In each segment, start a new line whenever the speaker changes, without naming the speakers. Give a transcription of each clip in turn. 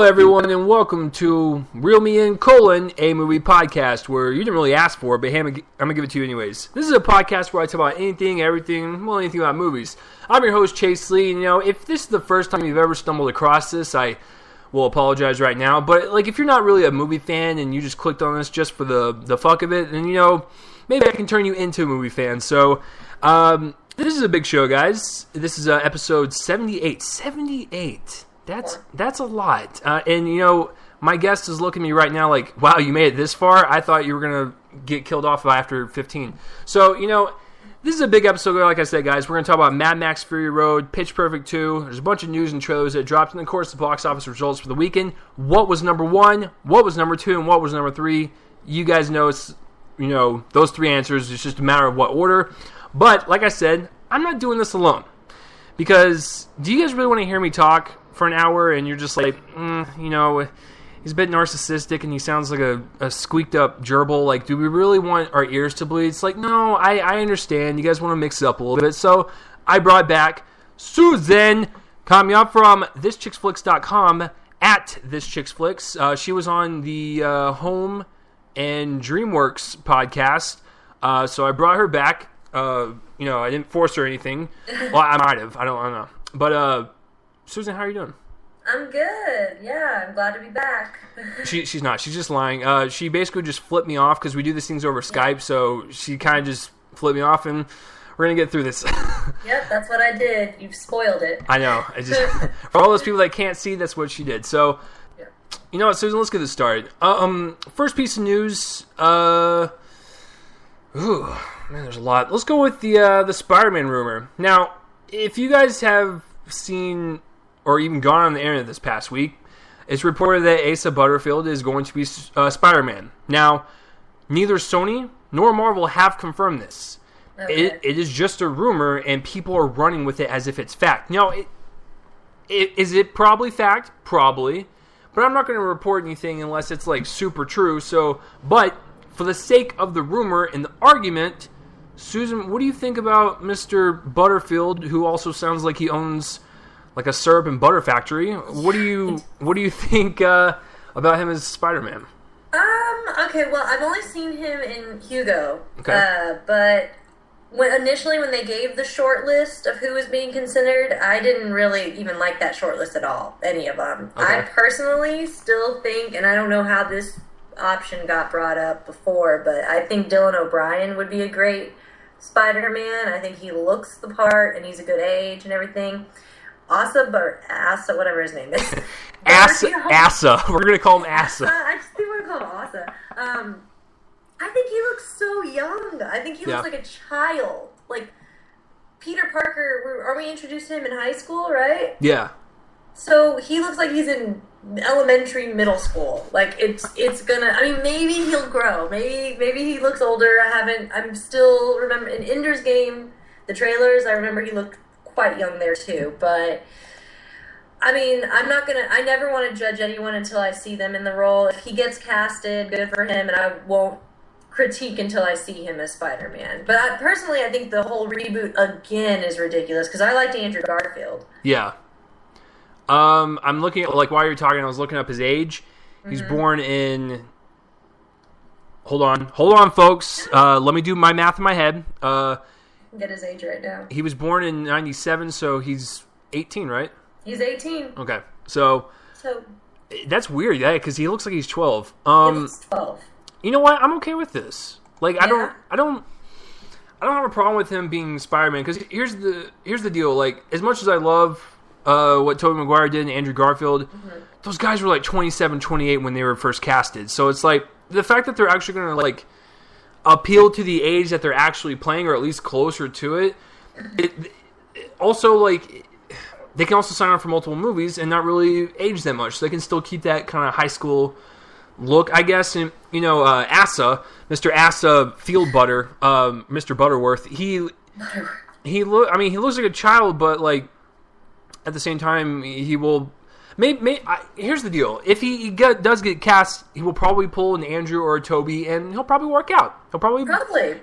everyone, and welcome to Reel Me In, a movie podcast where you didn't really ask for it, but hey, I'm going to give it to you anyways. This is a podcast where I talk about anything, everything, well, anything about movies. I'm your host, Chase Lee, and if this is the first time you've ever stumbled across this, I will apologize right now, but if you're not really a movie fan and you just clicked on this just for the fuck of it, then, maybe I can turn you into a movie fan. So, this is a big show, guys. This is episode 78. 78. That's a lot. And my guest is looking at me right now like, wow, you made it this far? I thought you were going to get killed off after 15. So, this is a big episode, like I said, guys. We're going to talk about Mad Max Fury Road, Pitch Perfect 2. There's a bunch of news and trailers that dropped, and of course, the box office results for the weekend. What was number one, what was number two, and what was number three? You guys know it's, those three answers. It's just a matter of what order. But, like I said, I'm not doing this alone. Because, do you guys really want to hear me talk for an hour and you're just like, he's a bit narcissistic and he sounds like a squeaked up gerbil. Like, do we really want our ears to bleed? It's like, no, I understand. You guys want to mix it up a little bit. So I brought back Susan Kamyab from thischicksflix.com at thischicksflix. She was on the Home and DreamWorks podcast. So I brought her back. I didn't force her or anything. Well, I might have. I don't know. But, Susan, how are you doing?
I'm good. Yeah, I'm glad to be back.
She's not. She's just lying. She basically just flipped me off because we do these things over Skype, so she kind of just flipped me off, and we're going to get through this.
Yep, that's what I did. You've spoiled it.
I know. For all those people that can't see, that's what she did. So, You know what, Susan, let's get this started. First piece of news. Man, there's a lot. Let's go with the Spider-Man rumor. Now, if you guys have seen or even gone on the internet this past week, it's reported that Asa Butterfield is going to be Spider-Man. Now, neither Sony nor Marvel have confirmed this. Okay. It is just a rumor, and people are running with it as if it's fact. Now, is it probably fact? Probably. But I'm not going to report anything unless it's, super true. But for the sake of the rumor and the argument, Susan, what do you think about Mr. Butterfield, who also sounds like he owns a syrup and butter factory? What do you think about him as Spider-Man?
Okay, well, I've only seen him in Hugo.
Okay.
But when they gave the short list of who was being considered, I didn't really even like that short list at all, any of them. Okay. I personally still think, and I don't know how this option got brought up before, but I think Dylan O'Brien would be a great Spider-Man. I think he looks the part, and he's a good age and everything. Asa, whatever his name is.
Asa. We're going to call him Asa.
I just think we're going to call him Asa. I think he looks so young. I think he looks like a child. Like, Peter Parker, are we introduced to him in high school, right?
Yeah.
So he looks like he's in elementary, middle school. It's gonna, maybe he'll grow. Maybe he looks older. I'm still remember in Ender's Game, the trailers, I remember he looked quite young there too, but I never want to judge anyone until I see them in the role. If he gets casted, good for him, and I won't critique until I see him as Spider-Man. But I think the whole reboot again is ridiculous, because I liked Andrew Garfield.
Yeah. I'm looking at, while you're talking, I was looking up his age. He's born in... Hold on, folks. Let me do my math in my head.
Get his age right now.
He was born in 97, so he's 18, right?
He's 18.
Okay, so that's weird, because he looks like he's 12.
He looks 12.
You know what? I'm okay with this. I don't have a problem with him being Spider-Man, because here's the deal. As much as I love what Tobey Maguire did and Andrew Garfield, those guys were 27, 28 when they were first casted. So it's the fact that they're actually going to appeal to the age that they're actually playing, or at least closer to it. It also, they can also sign on for multiple movies and not really age that much. So they can still keep that kind of high school look, I guess. And, Asa, Mr. Asa Field Butter, Mr. Butterworth, he looks like a child, but, at the same time, he will... here's the deal. If he does get cast, he will probably pull an Andrew or a Toby, and he'll probably work out. Probably,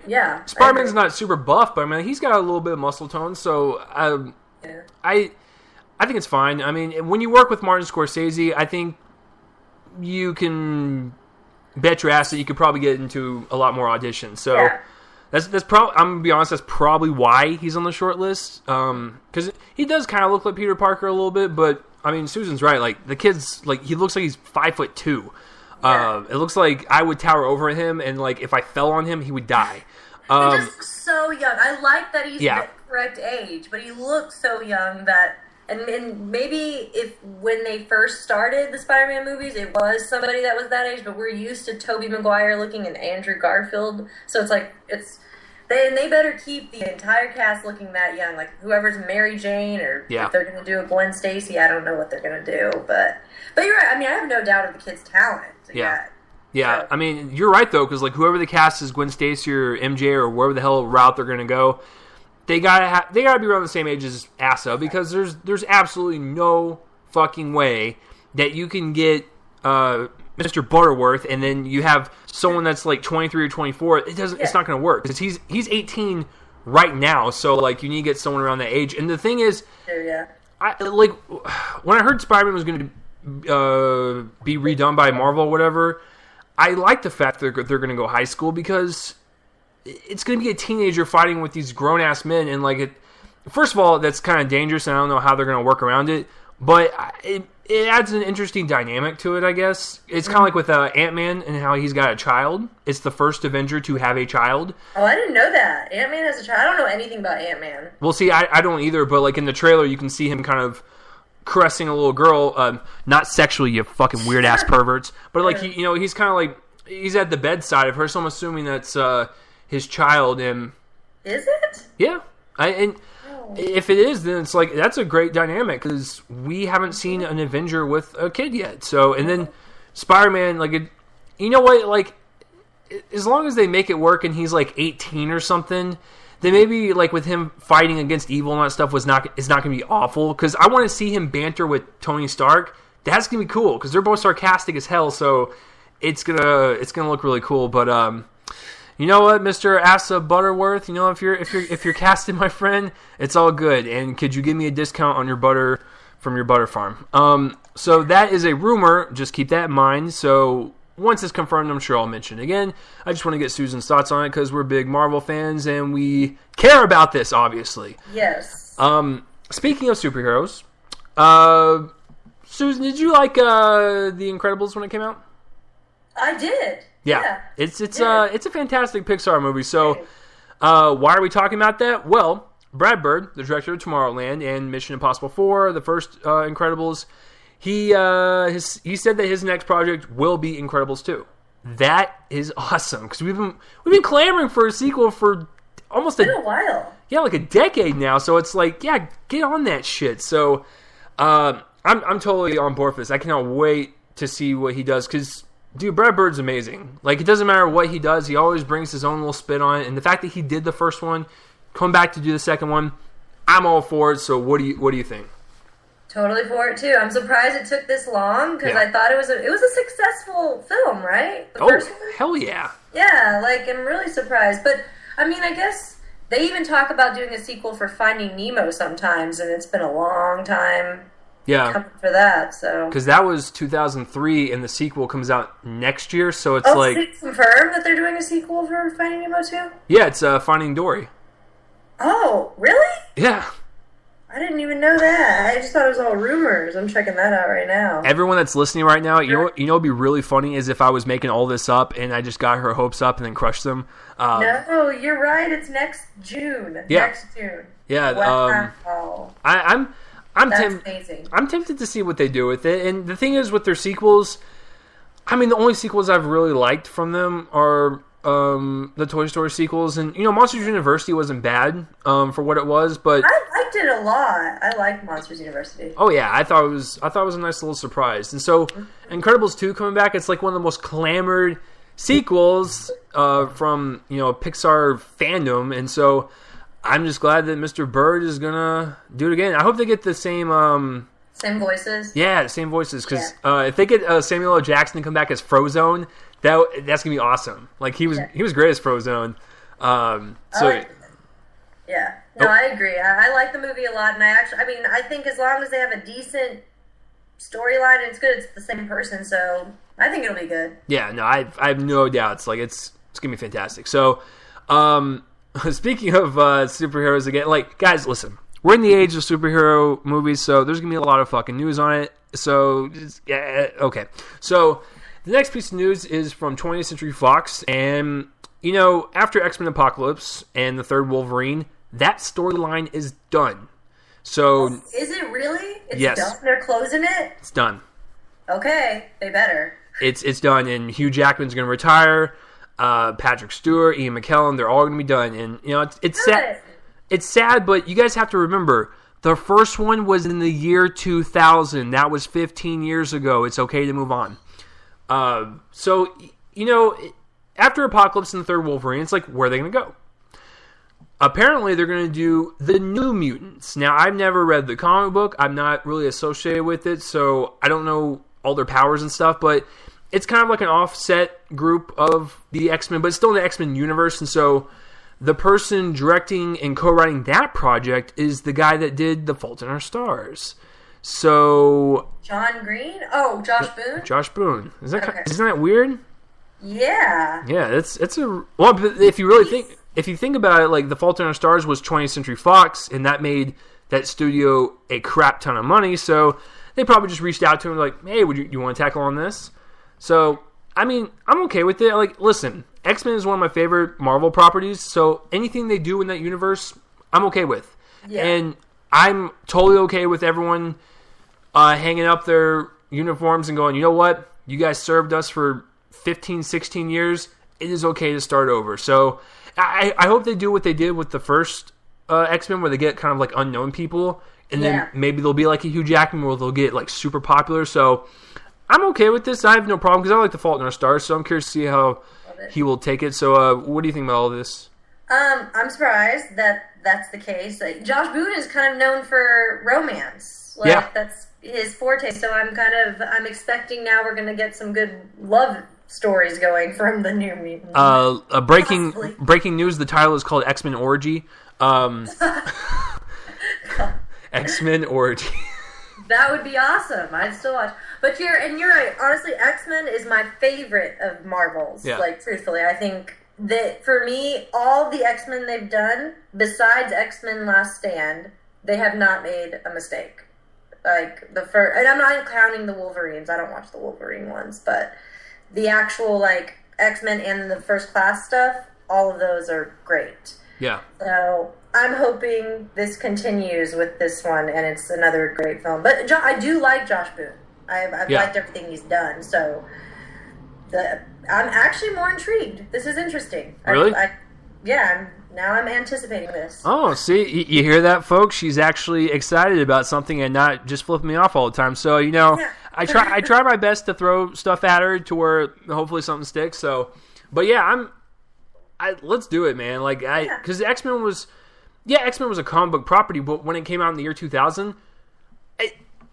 yeah.
Spider-Man's not super buff, but he's got a little bit of muscle tone, so I think it's fine. When you work with Martin Scorsese, I think you can bet your ass that you could probably get into a lot more auditions. So that's probably, I'm gonna be honest, that's probably why he's on the short list. Because he does kind of look like Peter Parker a little bit, but I mean, Susan's right. Like the kid's like he looks like he's 5'2". It looks like I would tower over him, and like if I fell on him, he would die.
He just looks so young. I like that he's the correct age, but he looks so young that. And maybe if when they first started the Spider-Man movies, it was somebody that was that age, but we're used to Tobey Maguire looking and Andrew Garfield, so it's like they better keep the entire cast looking that young. Like whoever's Mary Jane, or if they're going to do a Gwen Stacy, I don't know what they're going to do, but you're right. I mean, I have no doubt of the kid's talent.
Yeah. So. I mean, you're right though, because like whoever the cast is, Gwen Stacy or MJ or wherever the hell route they're going to go. They gotta be around the same age as Asa, because there's absolutely no fucking way that you can get Mr. Butterworth and then you have someone that's like 23 or 24. It doesn't. It's not going to work because he's 18 right now. So like you need to get someone around that age. And the thing is, I like when I heard Spider-Man was going to be redone by Marvel or whatever. I like the fact that they're going to go high school, because it's going to be a teenager fighting with these grown-ass men, and like first of all, that's kind of dangerous, and I don't know how they're going to work around it, but it adds an interesting dynamic to it, I guess. It's kind of like with Ant-Man and how he's got a child. It's the first Avenger to have a child.
Oh, I didn't know that. Ant-Man has a child. I don't know anything about Ant-Man.
Well, see, I don't either, but like in the trailer, you can see him kind of caressing a little girl, not sexually, you fucking weird-ass perverts, but like, he's kind of like, he's at the bedside of her, so I'm assuming that's his child. And
is it?
Yeah. If it is, then it's like that's a great dynamic, because we haven't seen an Avenger with a kid yet. So, and then Spider-Man, like, you know what? Like, as long as they make it work and he's like 18 or something, then maybe like with him fighting against evil and all that stuff is not going to be awful. Because I want to see him banter with Tony Stark. That's going to be cool, because they're both sarcastic as hell. So it's gonna look really cool. But you know what, Mr. Asa Butterworth? You know, if you're casting my friend, it's all good. And could you give me a discount on your butter from your butter farm? So that is a rumor. Just keep that in mind. So once it's confirmed, I'm sure I'll mention it again. I just want to get Susan's thoughts on it, because we're big Marvel fans and we care about this, obviously.
Yes.
Speaking of superheroes, Susan, did you like The Incredibles when it came out?
I did.
Yeah. It's a fantastic Pixar movie. So, why are we talking about that? Well, Brad Bird, the director of Tomorrowland and Mission Impossible 4, the first Incredibles, he said that his next project will be Incredibles 2. That is awesome, because we've been clamoring for a sequel for almost
a while.
Yeah, like a decade now. So it's like, yeah, get on that shit. So, I'm totally on board for this. I cannot wait to see what he does, because dude, Brad Bird's amazing. Like, it doesn't matter what he does, he always brings his own little spin on it. And the fact that he did the first one, come back to do the second one, I'm all for it. So what do you think?
Totally for it too. I'm surprised it took this long, because I thought it was a successful film, right? The first one?
Hell yeah.
Yeah, like, I'm really surprised. But I mean, I guess they even talk about doing a sequel for Finding Nemo sometimes, and it's been a long time.
Yeah,
for that, so
because that was 2003, and the sequel comes out next year, so it's like.
Did it confirm that they're doing a sequel for Finding Nemo 2?
Yeah, it's Finding Dory.
Oh, really?
Yeah.
I didn't even know that. I just thought it was all rumors. I'm checking that out right now.
Everyone that's listening right now, you know what'd be really funny is if I was making all this up and I just got her hopes up and then crushed them.
No, you're right. It's next June.
Yeah.
Next June.
Yeah.
Wow.
I'm tempted to see what they do with it. And the thing is, with their sequels, I mean, the only sequels I've really liked from them are the Toy Story sequels. And, Monsters University wasn't bad for what it was, but
I liked it a lot. I liked Monsters University.
Oh yeah, I thought it was a nice little surprise. And so, Incredibles 2 coming back, it's like one of the most clamored sequels from Pixar fandom, and so I'm just glad that Mr. Bird is gonna do it again. I hope they get the same
voices.
Yeah, same voices. Because if they get Samuel L. Jackson to come back as Frozone, that's gonna be awesome. Like he was great as Frozone.
Yeah, no, I agree. I like the movie a lot, and I think as long as they have a decent storyline, it's good. It's the same person, so I think it'll be good.
Yeah, no, I have no doubts. Like it's gonna be fantastic. So, speaking of superheroes again, like guys, listen, we're in the age of superhero movies, so there's gonna be a lot of fucking news on it. So, okay. So, the next piece of news is from 20th Century Fox, and after X-Men Apocalypse and the third Wolverine, that storyline is done. So,
is it really? It's
yes.
done? They're closing it?
It's done.
Okay, they better.
It's done, and Hugh Jackman's going to retire. Patrick Stewart, Ian McKellen, they're all going to be done. And it's sad. It's sad, but you guys have to remember the first one was in the year 2000. That was 15 years ago. It's okay to move on. So after Apocalypse and the third Wolverine, it's like, where are they going to go? Apparently, they're going to do the New Mutants. Now, I've never read the comic book. I'm not really associated with it, so I don't know all their powers and stuff, but it's kind of like an offset group of the X-Men, but it's still in the X-Men universe, and so the person directing and co-writing that project is the guy that did The Fault in Our Stars. So...
John Green? Oh, Josh Boone?
Josh Boone. Isn't that weird?
Yeah.
Yeah, it's a... Well, if you really think... If you think about it, like, The Fault in Our Stars was 20th Century Fox, and that made that studio a crap ton of money, so they probably just reached out to him like, hey, you want to tackle on this? So, I mean, I'm okay with it. Like, listen, X-Men is one of my favorite Marvel properties, so anything they do in that universe, I'm okay with. Yeah. And I'm totally okay with everyone hanging up their uniforms and going, you know what? You guys served us for 15, 16 years. It is okay to start over. So I hope they do what they did with the first X-Men, where they get kind of like unknown people, and then maybe they'll be like a Hugh Jackman where they'll get like super popular. So I'm okay with this. I have no problem because I like The Fault in Our Stars, so I'm curious to see how he will take it. So what do you think about all this?
I'm surprised that that's the case. Josh Boone is kind of known for romance. That's his forte. So I'm expecting now we're going to get some good love stories going from the New Mutants. Breaking news, the title is called X-Men Orgy. X-Men Orgy. That would be awesome. I'd still watch. But you're right. Honestly, X-Men is my favorite of Marvel's. Yeah. Like, truthfully, I think that for me, all the X-Men they've done, besides X-Men Last Stand, they have not made a mistake. Like, the first... And I'm not counting the Wolverines. I don't watch the Wolverine ones. But the actual, like, X-Men and the First Class stuff, all of those are great.
Yeah.
So I'm hoping this continues with this one, and it's another great film. But I do like Josh Boone. I've liked everything he's done. So I'm actually more intrigued. This is interesting.
Really?
Now I'm anticipating this.
Oh, see, you hear that, folks? She's actually excited about something and not just flipping me off all the time. So, I try my best to throw stuff at her to where hopefully something sticks. So, but yeah, let's do it, man. Like, because X-Men was a comic book property, but when it came out in the year 2000,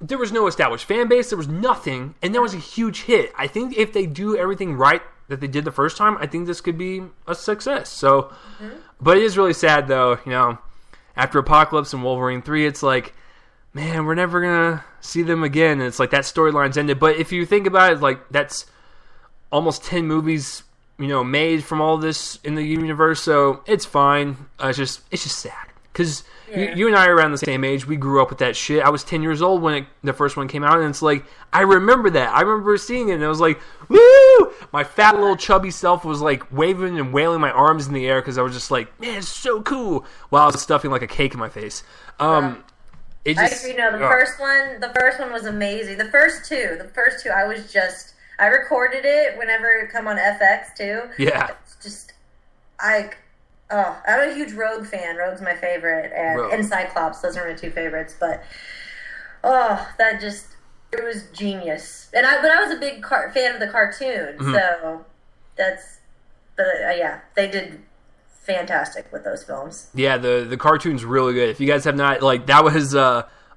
there was no established fan base. There was nothing, and that was a huge hit. I think if they do everything right that they did the first time, I think this could be a success. So, but it is really sad, though. After Apocalypse and Wolverine 3, it's like, man, we're never gonna see them again. And it's like that storyline's ended. But if you think about it, like that's almost 10 movies, made from all this in the universe. So it's fine. It's just sad because you and I are around the same age. We grew up with that shit. I was 10 years old when the first one came out, and it's like I remember that. I remember seeing it, and I was like, woo! My fat little chubby self was like waving and wailing my arms in the air because I was just like, man, it's so cool. While I was stuffing like a cake in my face.
I agree. The first one was amazing. The first two, I recorded it whenever it come on FX too.
Yeah.
It's just, I'm a huge Rogue fan. Rogue's my favorite, and Cyclops. Those are my two favorites. But it was genius. But I was a big fan of the cartoon, so they did fantastic with those films.
Yeah, the cartoon's really good. If you guys have not, that was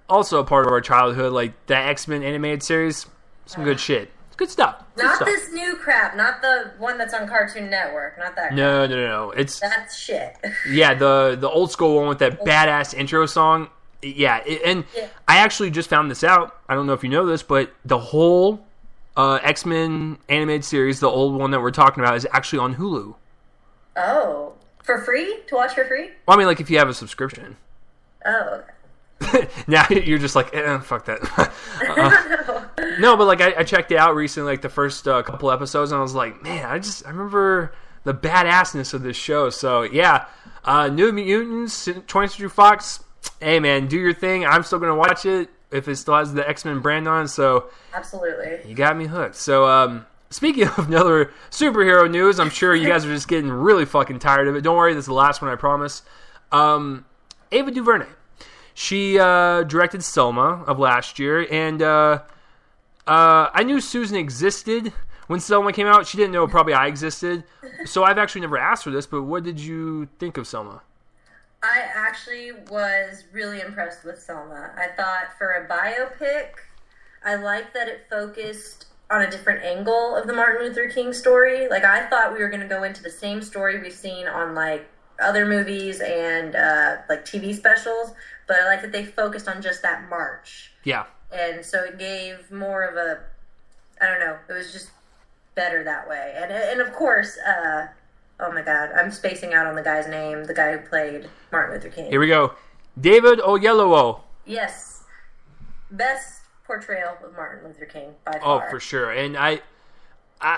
also a part of our childhood, like the X-Men animated series. Some good shit. Good stuff.
This new crap. Not the one that's on Cartoon Network. Not that crap.
No.
That's shit.
Yeah, the old school one with that badass intro song. Yeah, I actually just found this out. I don't know if you know this, but the whole X-Men animated series, the old one that we're talking about, is actually on Hulu.
Oh, for free? To watch for free?
Well, I mean, like, if you have a subscription.
Oh, okay.
Now you're just like, fuck that. No, but like I checked it out recently, like the first couple episodes, and I was like, man, I remember the badassness of this show. So yeah, New Mutants, 20th Century Fox. Hey man, do your thing. I'm still gonna watch it if it still has the X-Men brand on. So
absolutely,
you got me hooked. So speaking of another superhero news, I'm sure you guys are just getting really fucking tired of it. Don't worry, this is the last one, I promise. Ava DuVernay. She directed Selma of last year, and I knew Susan existed when Selma came out. She didn't know probably I existed, so I've actually never asked her this, but what did you think of Selma?
I actually was really impressed with Selma. I thought for a biopic, I liked that it focused on a different angle of the Martin Luther King story. Like, I thought we were going to go into the same story we've seen on, like, other movies and like TV specials, but I like that they focused on just that march.
Yeah.
And so it gave more of a, I don't know, it was just better that way. And of course, oh my god, I'm spacing out on the guy's name, the guy who played Martin Luther King.
Here we go. David Oyelowo.
Yes. Best portrayal of Martin Luther King by
Oh,
far.
for sure. And I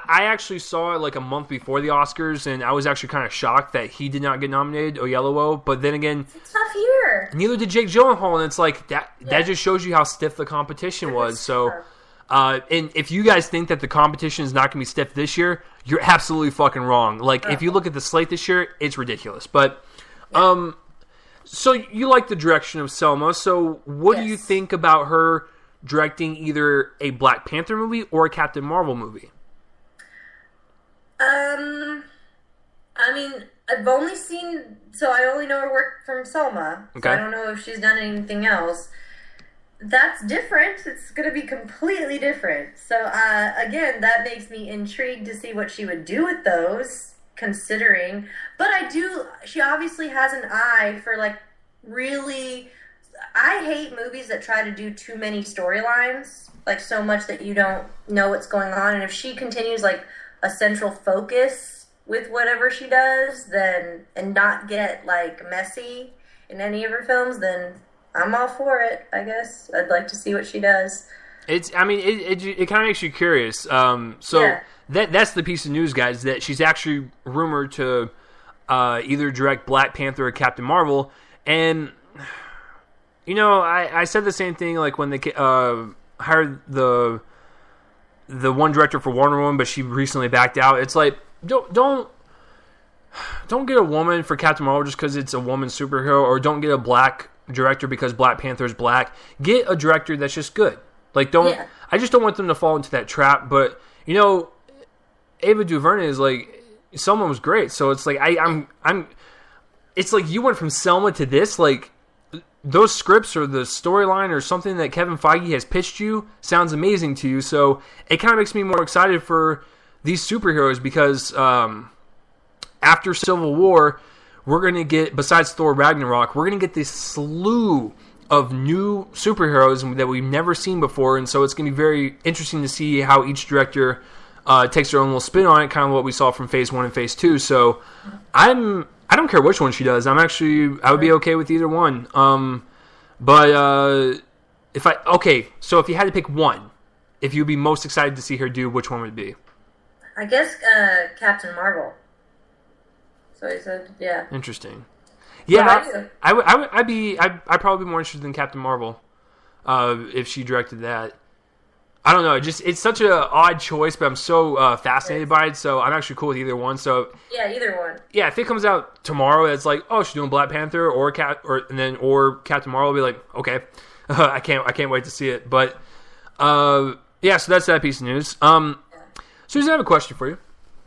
actually saw it like a month before the Oscars, and I was actually kind of shocked that he did not get nominated, Oyelowo. But then again,
it's a tough year.
Neither did Jake Gyllenhaal, and it's like that. Yeah. That just shows you how stiff the competition was. So, and if you guys think that the competition is not going to be stiff this year, you're absolutely fucking wrong. Like if you look at the slate this year, it's ridiculous. But, so you like the direction of Selma. So what do you think about her directing either a Black Panther movie or a Captain Marvel movie?
I mean, I've only seen, so I only know her work from Selma. Okay. So I don't know if she's done anything else. That's different. It's going to be completely different. So, again, that makes me intrigued to see what she would do with those, considering. But she obviously has an eye for, like, really, I hate movies that try to do too many storylines, like, so much that you don't know what's going on. And if she continues, like, a central focus with whatever she does, then, and not get, like, messy in any of her films, then I'm all for it, I guess. I'd like to see what she does.
It kind of makes you curious. That's the piece of news, guys, that she's actually rumored to either direct Black Panther or Captain Marvel. And, you know, I said the same thing, like, when they hired the one director for Wonder Woman, but she recently backed out. It's like, don't get a woman for Captain Marvel just because it's a woman superhero, or don't get a black director because Black Panther is black. Get a director that's just good. Like, I just don't want them to fall into that trap. But, you know, Ava DuVernay is like, Selma was great. So it's like, it's like you went from Selma to this, like, those scripts or the storyline or something that Kevin Feige has pitched you sounds amazing to you. So it kind of makes me more excited for these superheroes because after Civil War, we're going to get, besides Thor Ragnarok, we're going to get this slew of new superheroes that we've never seen before. And so it's going to be very interesting to see how each director takes their own little spin on it, kind of what we saw from Phase 1 and Phase 2. So I don't care which one she does. I would be okay with either one. So if you had to pick one, if you'd be most excited to see her do, which one would it be?
I guess Captain Marvel. So he said, yeah.
Interesting. Yeah, I'd probably be more interested in Captain Marvel if she directed that. I don't know. It's such an odd choice, but I'm so fascinated by it. So I'm actually cool with either one. So
yeah, either one.
Yeah, if it comes out tomorrow, it's like, oh, she's doing Black Panther or Captain Marvel. I'll be like, okay, I can't wait to see it. But yeah, so that's that piece of news. Susan, I have a question for you.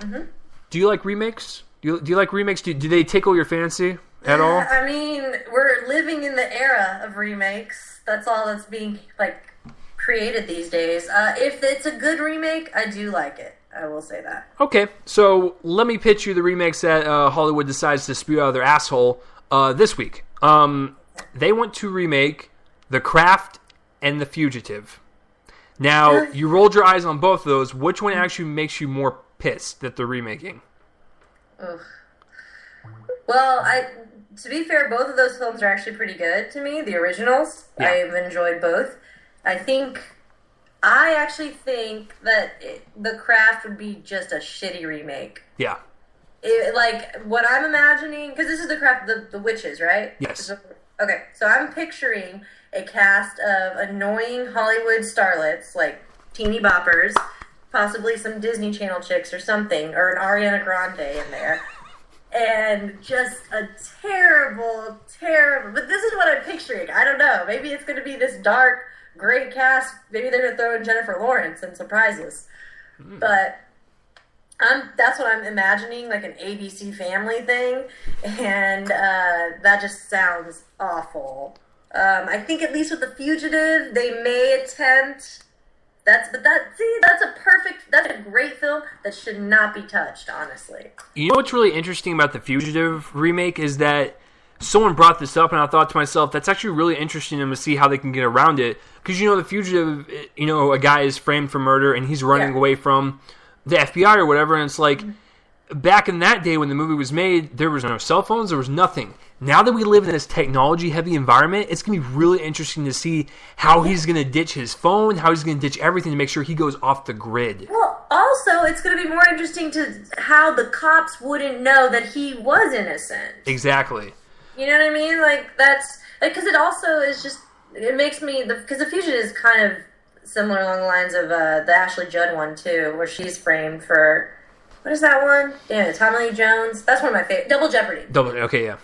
Mm-hmm. Do you like remakes? Do you like remakes? Do they tickle your fancy at all?
I mean, we're living in the era of remakes. That's all that's being created these days. If it's a good remake, I do like it. I will say that. Okay, so let me pitch you the remakes that Hollywood decides to spew out of their asshole this week. They want to remake The Craft and The Fugitive.
Now, you rolled your eyes on both of those. Which one actually makes you more pissed that they're remaking?
Ugh. Well, to be fair, both of those films are actually pretty good to me. The originals, yeah. I've enjoyed both. I actually think that The Craft would be just a shitty remake.
Yeah.
What I'm imagining, because this is The Craft, the witches, right?
Yes.
Okay, so I'm picturing a cast of annoying Hollywood starlets, like teeny boppers, possibly some Disney Channel chicks or something, or an Ariana Grande in there. And just a terrible, but this is what I'm picturing. I don't know. Maybe it's going to be this dark, great cast. Maybe they're going to throw in Jennifer Lawrence and surprise us. But that's what I'm imagining, like an ABC Family thing. And that just sounds awful. I think at least with The Fugitive, they may attempt... That's a great film that should not be touched, honestly.
You know what's really interesting about The Fugitive remake is that someone brought this up, and I thought to myself, that's actually really interesting to see how they can get around it. Because, The Fugitive, a guy is framed for murder, and he's running away from the FBI or whatever, and it's like, back in that day when the movie was made, there was no cell phones, there was nothing. Now that we live in this technology-heavy environment, it's going to be really interesting to see how he's going to ditch his phone, how he's going to ditch everything to make sure he goes off the grid.
Well, also, it's going to be more interesting to how the cops wouldn't know that he was innocent.
Exactly.
You know what I mean? That's... Because it also is just... It makes me... Because The Fugitive is kind of similar along the lines of the Ashley Judd one, too, where she's framed for... What is that one? Yeah, Tommy Lee Jones. That's one of my favorite. Double Jeopardy.
Okay, yeah.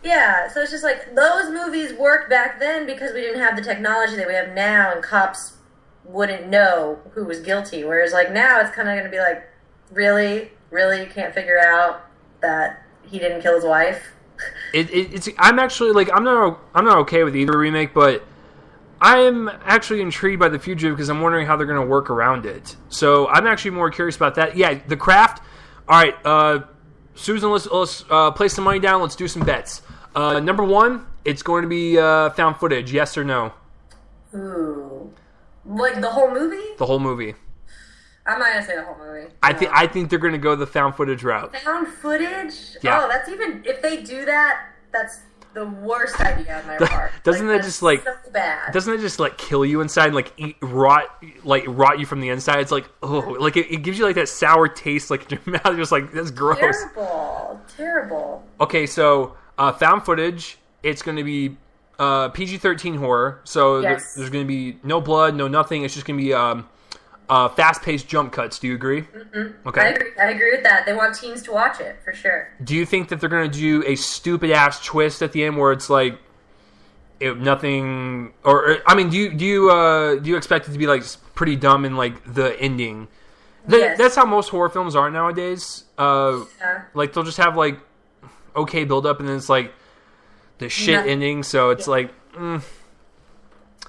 Yeah, so it's just like, those movies worked back then because we didn't have the technology that we have now, and cops wouldn't know who was guilty. Whereas, now it's kind of going to be like, really? Really? You can't figure out that he didn't kill his wife?
I'm actually, I'm not okay with either remake, but I'm actually intrigued by The Fugitive because I'm wondering how they're going to work around it. So I'm actually more curious about that. Yeah, The Craft. All right, Susan, let's place some money down. Let's do some bets. Number one, it's going to be found footage. Yes or no?
Ooh, the whole movie?
The whole movie.
I'm not gonna say the whole movie.
I think they're going to go the found footage route.
Found footage?
Yeah.
Oh, that's even if they do that, that's the worst idea on my part.
Doesn't that just so
bad?
Doesn't it just kill you inside and eat rot you from the inside? It's it gives you that sour taste in your mouth. You're just that's gross.
Terrible.
Okay, so found footage. It's going to be PG-13 horror. So
yes.
There's going to be no blood, no nothing. It's just going to be fast-paced jump cuts. Do you agree?
Mm-hmm. Okay. I agree with that. They want teens to watch it, for sure.
Do you think that they're going to do a stupid-ass twist at the end where it's nothing... Or I mean, do you expect it to be, pretty dumb in, the ending?
Yes.
That's how most horror films are nowadays.
Yeah.
They'll just have, okay build-up, and then it's, the shit ending, so it's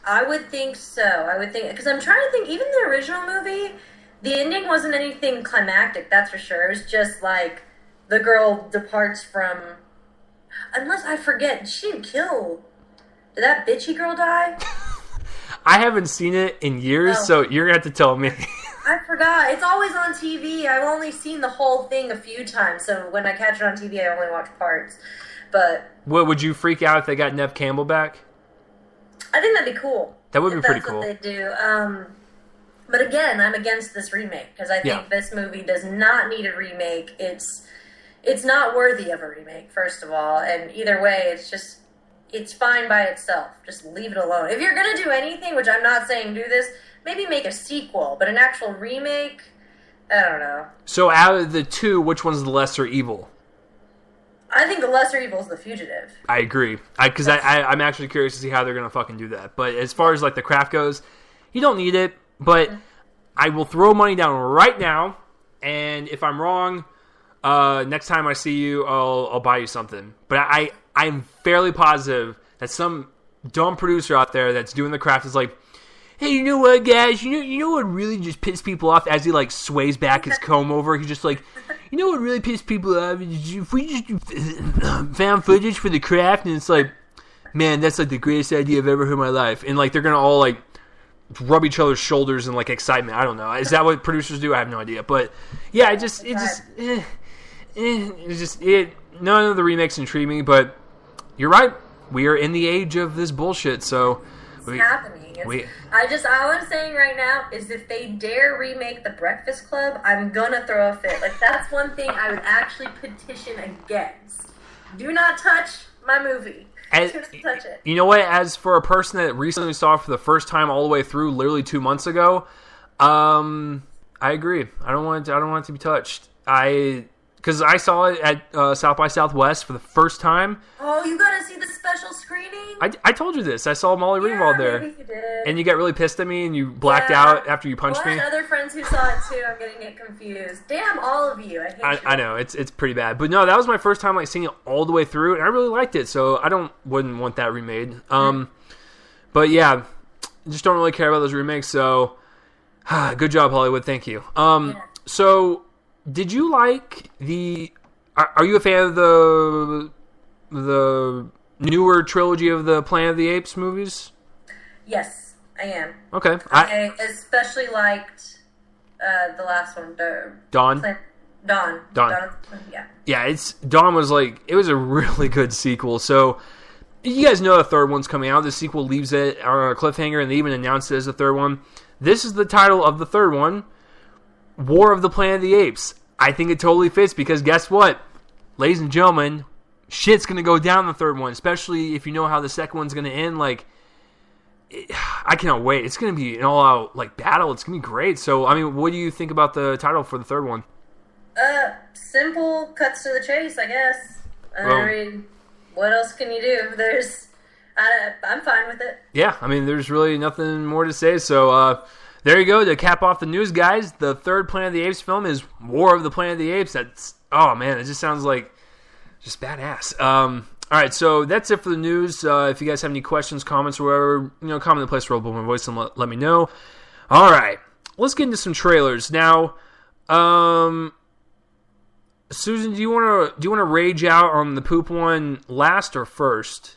I would think so. Because I'm trying to think, even the original movie, the ending wasn't anything climactic, that's for sure. It was just the girl departs from... Unless I forget, she didn't kill... Did that bitchy girl die?
I haven't seen it in years, so you're going to have to tell me.
I forgot. It's always on TV. I've only seen the whole thing a few times, so when I catch it on TV, I only watch parts. But...
Would you freak out if they got Neve Campbell back?
I think that'd be cool.
That would be pretty cool.
That's what they do. But again, I'm against this remake because I think this movie does not need a remake. It's not worthy of a remake, first of all. And either way, it's fine by itself. Just leave it alone. If you're going to do anything, which I'm not saying do this, maybe make a sequel. But an actual remake, I don't know. So
out of the two, which one's the lesser evil?
I think the lesser evil is The Fugitive.
I agree. Because I'm actually curious to see how they're going to fucking do that. But as far as The Craft goes, you don't need it. But I will throw money down right now. And if I'm wrong, next time I see you, I'll buy you something. But I'm fairly positive that some dumb producer out there that's doing The Craft is hey, you know what, guys? You know what really just pissed people off as he sways back his comb over? He's just you know what really pissed people off is if we just do found footage for The Craft, and it's man, that's the greatest idea I've ever heard in my life. And they're gonna all rub each other's shoulders in like excitement. I don't know. Is that what producers do? I have no idea. But yeah, none of the remakes intrigue me. But you're right. We are in the age of this bullshit. So
it's happening. All I'm saying right now is if they dare remake The Breakfast Club, I'm gonna throw a fit. Like, that's one thing I would actually petition against. Do not touch my movie.
And,
do not touch it.
You know what? As for a person that recently saw it for the first time all the way through, literally 2 months ago, I agree. I don't want it to be touched. Because I saw it at South by Southwest for the first time.
Oh, you gotta see the special screening?
I told you this. I saw Molly Ringwald there.
Maybe you did.
And you got really pissed at me and you blacked out after you punched me.
I had other friends who saw it too. I'm getting it confused. Damn all of you.
I know. It's pretty bad. But no, that was my first time like seeing it all the way through, and I really liked it. So I wouldn't want that remade. But yeah, just don't really care about those remakes. So good job, Hollywood. Thank you. So did you like the? Are you a fan of the newer trilogy of the Planet of the Apes movies?
Yes, I am.
Okay.
I especially liked the last one,
Dawn.
Dawn. Yeah.
Yeah, Dawn was it was a really good sequel. So you guys know the third one's coming out. The sequel leaves it on a cliffhanger, and they even announced it as the third one. This is the title of the third one, War of the Planet of the Apes. I think it totally fits because guess what? Ladies and gentlemen, shit's going to go down the third one, especially if you know how the second one's going to end. I cannot wait. It's going to be an all-out battle. It's going to be great. So, I mean, what do you think about the title for the third one?
Simple, cuts to the chase, I guess. I mean, what else can you do? I'm fine with it. Yeah, I mean, there's really nothing more to say. So, there you go. To cap off the news, guys, the third Planet of the Apes film is War of the Planet of the Apes. Oh man, it just sounds like just badass. All right, so that's it for the news. If you guys have any questions, comments, or whatever, comment in the place where I'll put my voice and let me know. All right, let's get into some trailers now. Susan, do you want to rage out on the poop one last or first?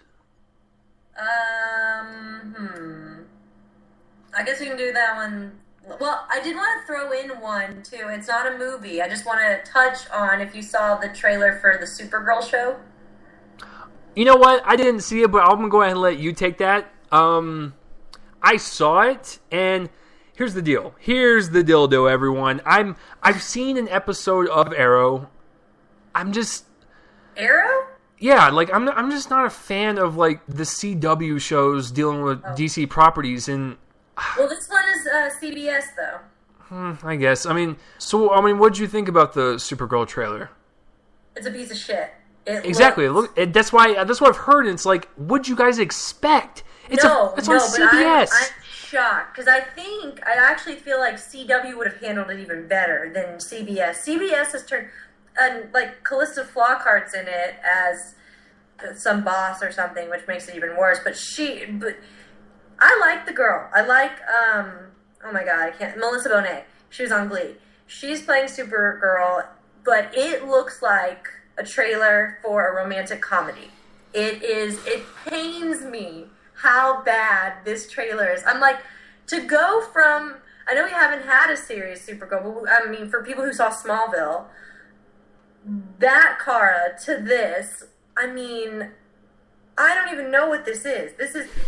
I guess we can do that one. Well, I did want to throw in one, too. It's not a movie. I just want to touch on if you saw the trailer for the Supergirl show.
You know what? I didn't see it, but I'm going to go ahead and let you take that. I saw it, and here's the deal. Here's the dildo, everyone. I've seen an episode of Arrow.
Arrow?
Yeah, I'm just not a fan of the CW shows dealing with DC properties. And
well, this one is CBS though.
I guess. What did you think about the Supergirl trailer?
It's a piece of shit.
Exactly. That's what I've heard. And it's what'd you guys expect? It's on CBS.
I'm shocked because I actually feel like CW would have handled it even better than CBS. CBS has turned. And Callista Flockhart's in it as some boss or something, which makes it even worse. But I like the girl. I like oh my god, Melissa Bonet. She was on Glee. She's playing Supergirl, but it looks like a trailer for a romantic comedy. It pains me how bad this trailer is. I'm to go from, I know we haven't had a series Supergirl, but for people who saw Smallville, that Kara to this, I don't even know what this is.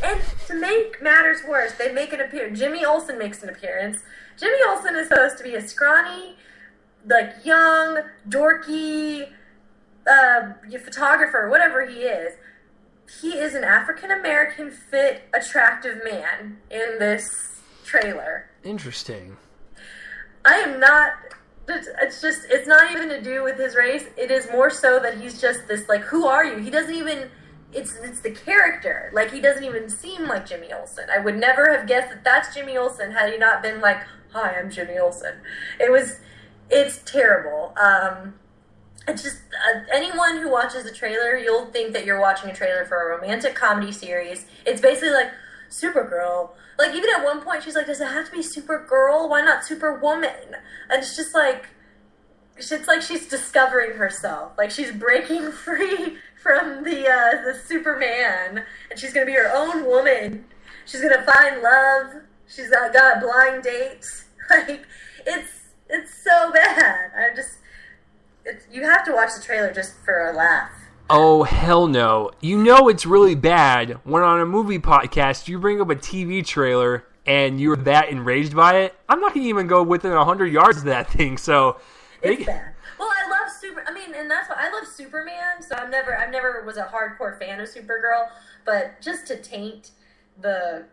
And to make matters worse, they make an appearance. Jimmy Olsen makes an appearance. Jimmy Olsen is supposed to be a scrawny, young, dorky, photographer, whatever he is. He is an African-American, fit, attractive man in this trailer.
Interesting.
I am not... It's not even to do with his race. It is more so that he's just this, who are you? He doesn't even, it's the character. He doesn't even seem like Jimmy Olsen. I would never have guessed that that's Jimmy Olsen had he not been hi, I'm Jimmy Olsen. It's terrible. It's just, anyone who watches the trailer, you'll think that you're watching a trailer for a romantic comedy series. It's basically Supergirl. Even at one point, she's does it have to be Supergirl? Why not Superwoman? And it's just it's she's discovering herself. She's breaking free from the Superman, and she's going to be her own woman. She's going to find love She's got blind dates. Like, it's so bad. You have to watch the trailer just for a laugh.
Oh, hell no. You know it's really bad when on a movie podcast you bring up a TV trailer and you're that enraged by it. I'm not going to even go within 100 yards of that thing, so...
It's bad. Well, I love and that's why I love Superman, so I've never was a hardcore fan of Supergirl, but just to taint the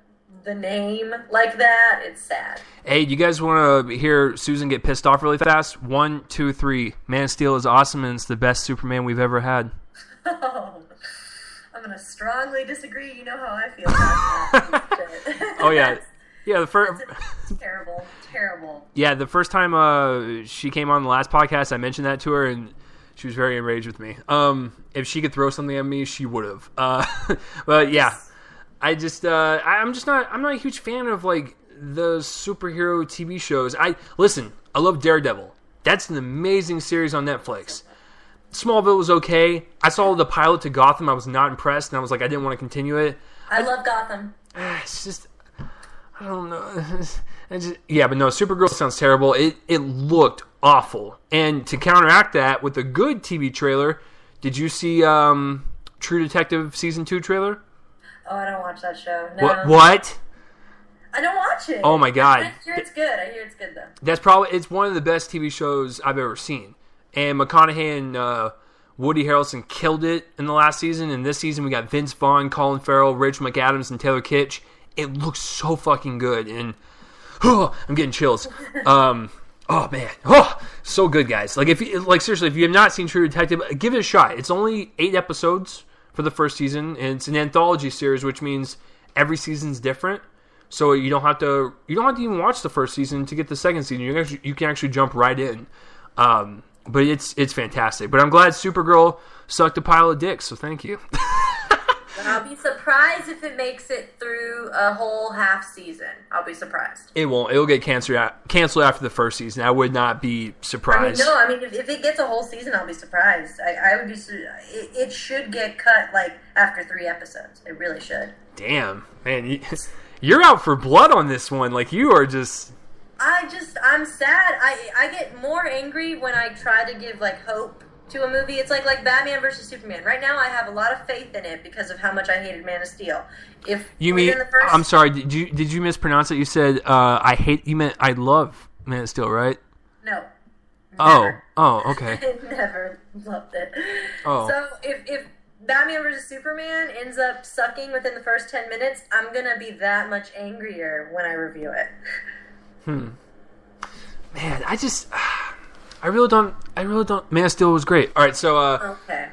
name like that, it's sad.
Hey, do you guys want to hear Susan get pissed off really fast? 1, 2, 3. Man of Steel is awesome and it's the best Superman we've ever had.
Oh, I'm going to strongly disagree. You know how I feel about that.
Oh, yeah. Yeah, the first...
It's terrible.
Yeah, the first time she came on the last podcast, I mentioned that to her, and she was very enraged with me. If she could throw something at me, she would have. But yeah, I'm not a huge fan of like the superhero TV shows. I love Daredevil. That's an amazing series on Netflix. Smallville was okay. I saw the pilot to Gotham. I was not impressed, and I was like, I didn't want to continue it.
I love Gotham.
It's just... I don't know. But no, Supergirl sounds terrible. It looked awful. And to counteract that with a good TV trailer, did you see True Detective Season 2 trailer?
Oh, I don't watch that show. No.
What?
I don't watch it.
Oh my God.
I hear it's good.
though. It's one of the best TV shows I've ever seen. And McConaughey and Woody Harrelson killed it in the last season. And this season we got Vince Vaughn, Colin Farrell, Rachel McAdams, and Taylor Kitsch. It looks so fucking good, and I'm getting chills. Oh man, so good, guys. Seriously, if you have not seen True Detective, give it a shot. It's only 8 episodes for the first season, and it's an anthology series, which means every season's different. So you don't have to even watch the first season to get the second season. You can actually jump right in. But it's fantastic. But I'm glad Supergirl sucked a pile of dicks. So thank you.
I'll be surprised if it makes it through a whole half season. I'll be surprised.
It won't. It'll get canceled after the first season. I would not be surprised.
If it gets a whole season, I'll be surprised. I would be. It should get cut like after 3 episodes. It really should.
Damn, man, you're out for blood on this one. Like you are just.
I'm sad. I get more angry when I try to give like hope to a movie. It's like Batman versus Superman. Right now I have a lot of faith in it because of how much I hated Man of Steel.
I'm sorry, did you mispronounce it? You said you meant I love Man of Steel, right?
No. Never.
Oh, okay.
I never loved it.
Oh.
So if Batman versus Superman ends up sucking within the first 10 minutes, I'm gonna be that much angrier when I review it.
Man, I really don't. Man of Steel was great. All right, so.
Okay.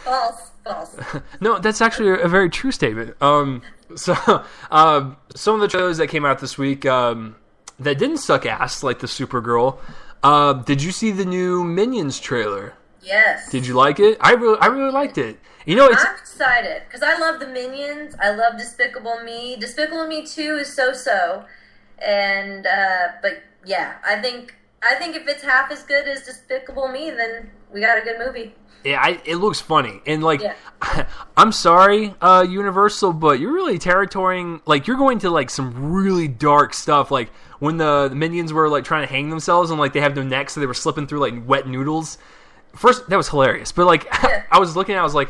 False.
No, that's actually a very true statement. Some of the trailers that came out this week that didn't suck ass, like the Supergirl. Did you see the new Minions trailer?
Yes.
Did you like it? I really liked it. I'm
excited because I love the Minions. I love Despicable Me. Despicable Me 2 is so, and but yeah, I think if it's half as good as Despicable Me, then we got a good movie.
Yeah, it looks funny. And, I'm sorry, Universal, but you're really territorying... Like, you're going to, like, some really dark stuff. Like, when the Minions were, like, trying to hang themselves and, like, they have no necks, so they were slipping through, like, wet noodles. First, that was hilarious. But, like, yeah. I was looking at it, I was like,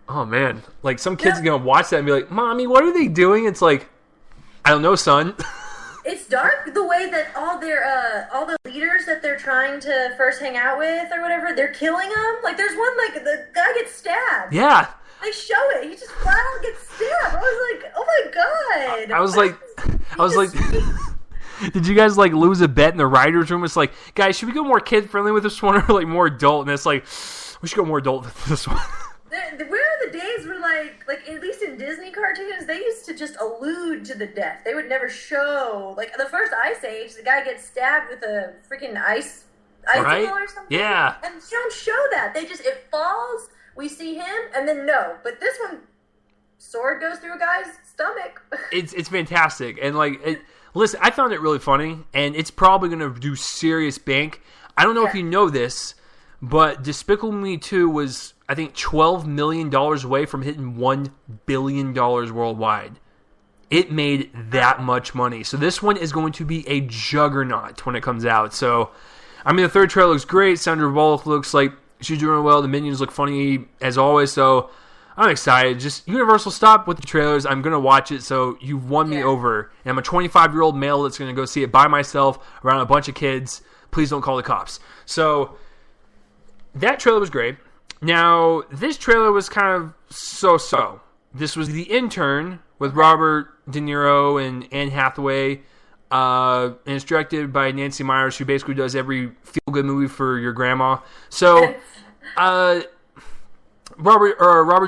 oh, man. Like, some kid's going to watch that and be like, Mommy, what are they doing? It's like, I don't know, son.
It's dark the way that all the leaders that they're trying to first hang out with or whatever, they're killing them. Like there's one, like the guy gets stabbed.
Yeah.
They show it. He just flat out gets stabbed. I was like, oh my God.
I was like, did you guys like lose a bet in the writer's room? It's like, guys, should we go more kid friendly with this one or like more adult? And it's like, we should go more adult with this one.
Where are the days where like at least in Disney cartoons, they used to just allude to the death. They would never show, like the first Ice Age, the guy gets stabbed with a freaking ice
right?
or something.
Yeah.
And they don't show that. It falls, we see him, and then no. But this one, sword goes through a guy's stomach.
It's fantastic. And listen, I found it really funny, and it's probably going to do serious bank. I don't know if you know this, but Despicable Me 2 was, I think, $12 million away from hitting $1 billion worldwide. it made that much money. So this one is going to be a juggernaut when it comes out. So, I mean, the third trailer looks great. Sandra Bullock looks like she's doing well. The Minions look funny as always. So, I'm excited. Just Universal, stop with the trailers. I'm going to watch it. So, you've won me over. And I'm a 25-year-old male that's going to go see it by myself around a bunch of kids. Please don't call the cops. So, that trailer was great. Now, this trailer was kind of so-so. This was The Intern with Robert De Niro and Anne Hathaway. And it's directed by Nancy Meyers, who basically does every feel-good movie for your grandma. So, Robert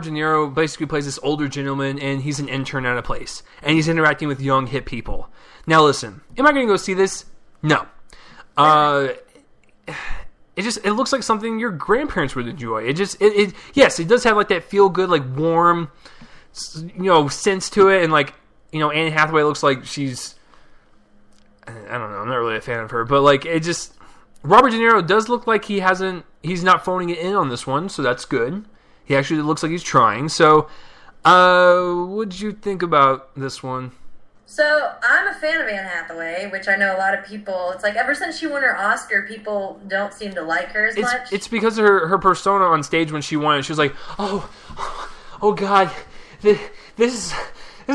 De Niro basically plays this older gentleman, and he's an intern at a place. And he's interacting with young, hip people. Now, listen. Am I going to go see this? No. It looks like something your grandparents would enjoy. Yes, it does have like that feel-good, like warm, sense to it, and like, Anne Hathaway looks like she's, I don't know, I'm not really a fan of her, but like, Robert De Niro does look like he's not phoning it in on this one, so that's good. He actually looks like he's trying. So, what did you think about this one?
So, I'm a fan of Anne Hathaway, which I know a lot of people, it's like ever since she won her Oscar, people don't seem to like her as much.
It's because of her persona on stage when she won it. She was like, oh God, this is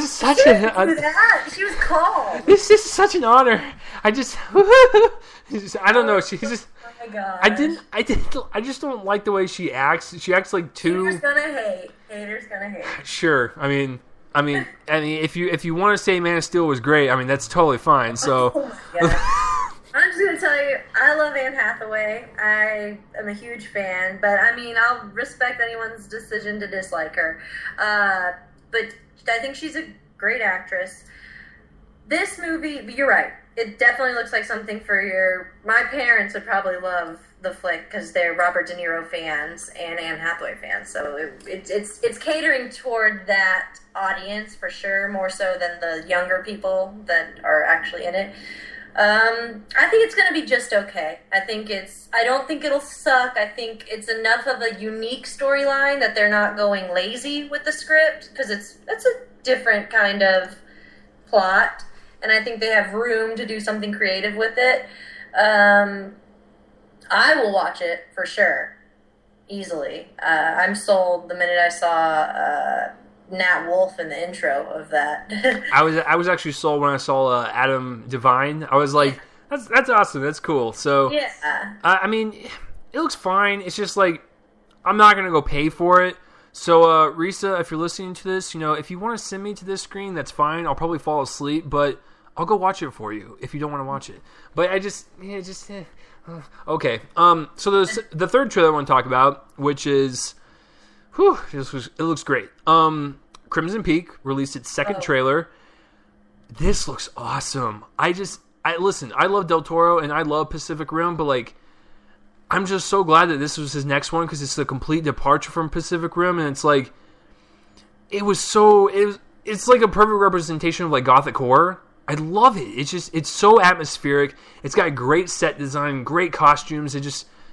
such
She was calm.
This is such an honor. I don't know. She's just.
Oh my God.
I just don't like the way she acts. She acts like too.
Haters gonna hate.
Sure. I mean, if you want to say Man of Steel was great, I mean that's totally fine. So.
Oh my God. I'm just gonna tell you, I love Anne Hathaway. I am a huge fan, but I mean, I'll respect anyone's decision to dislike her. But I think she's a great actress. This movie, you're right. It definitely looks like something for my parents would probably love the flick because they're Robert De Niro fans and Anne Hathaway fans. So it's catering toward that audience for sure, more so than the younger people that are actually in it. I think it's going to be just okay. I don't think it'll suck. I think it's enough of a unique storyline that they're not going lazy with the script because that's a different kind of plot, and I think they have room to do something creative with it. I will watch it for sure, easily. I'm sold the minute I saw Nat Wolff in the intro of that.
I was actually sold when I saw Adam Devine. I was like, that's awesome. That's cool. So
yeah,
I mean, it looks fine. It's just like I'm not gonna go pay for it. So Risa, if you're listening to this, if you want to send me to this screen, that's fine. I'll probably fall asleep, but I'll go watch it for you if you don't want to watch it. But okay. So there's the third trailer I want to talk about, which is. It looks great. Crimson Peak released its second trailer. This looks awesome. Listen, I love Del Toro and I love Pacific Rim, but like, I'm just so glad that this was his next one because it's a complete departure from Pacific Rim, and it's like, it's like a perfect representation of like gothic horror. I love it. It's so atmospheric. It's got great set design, great costumes.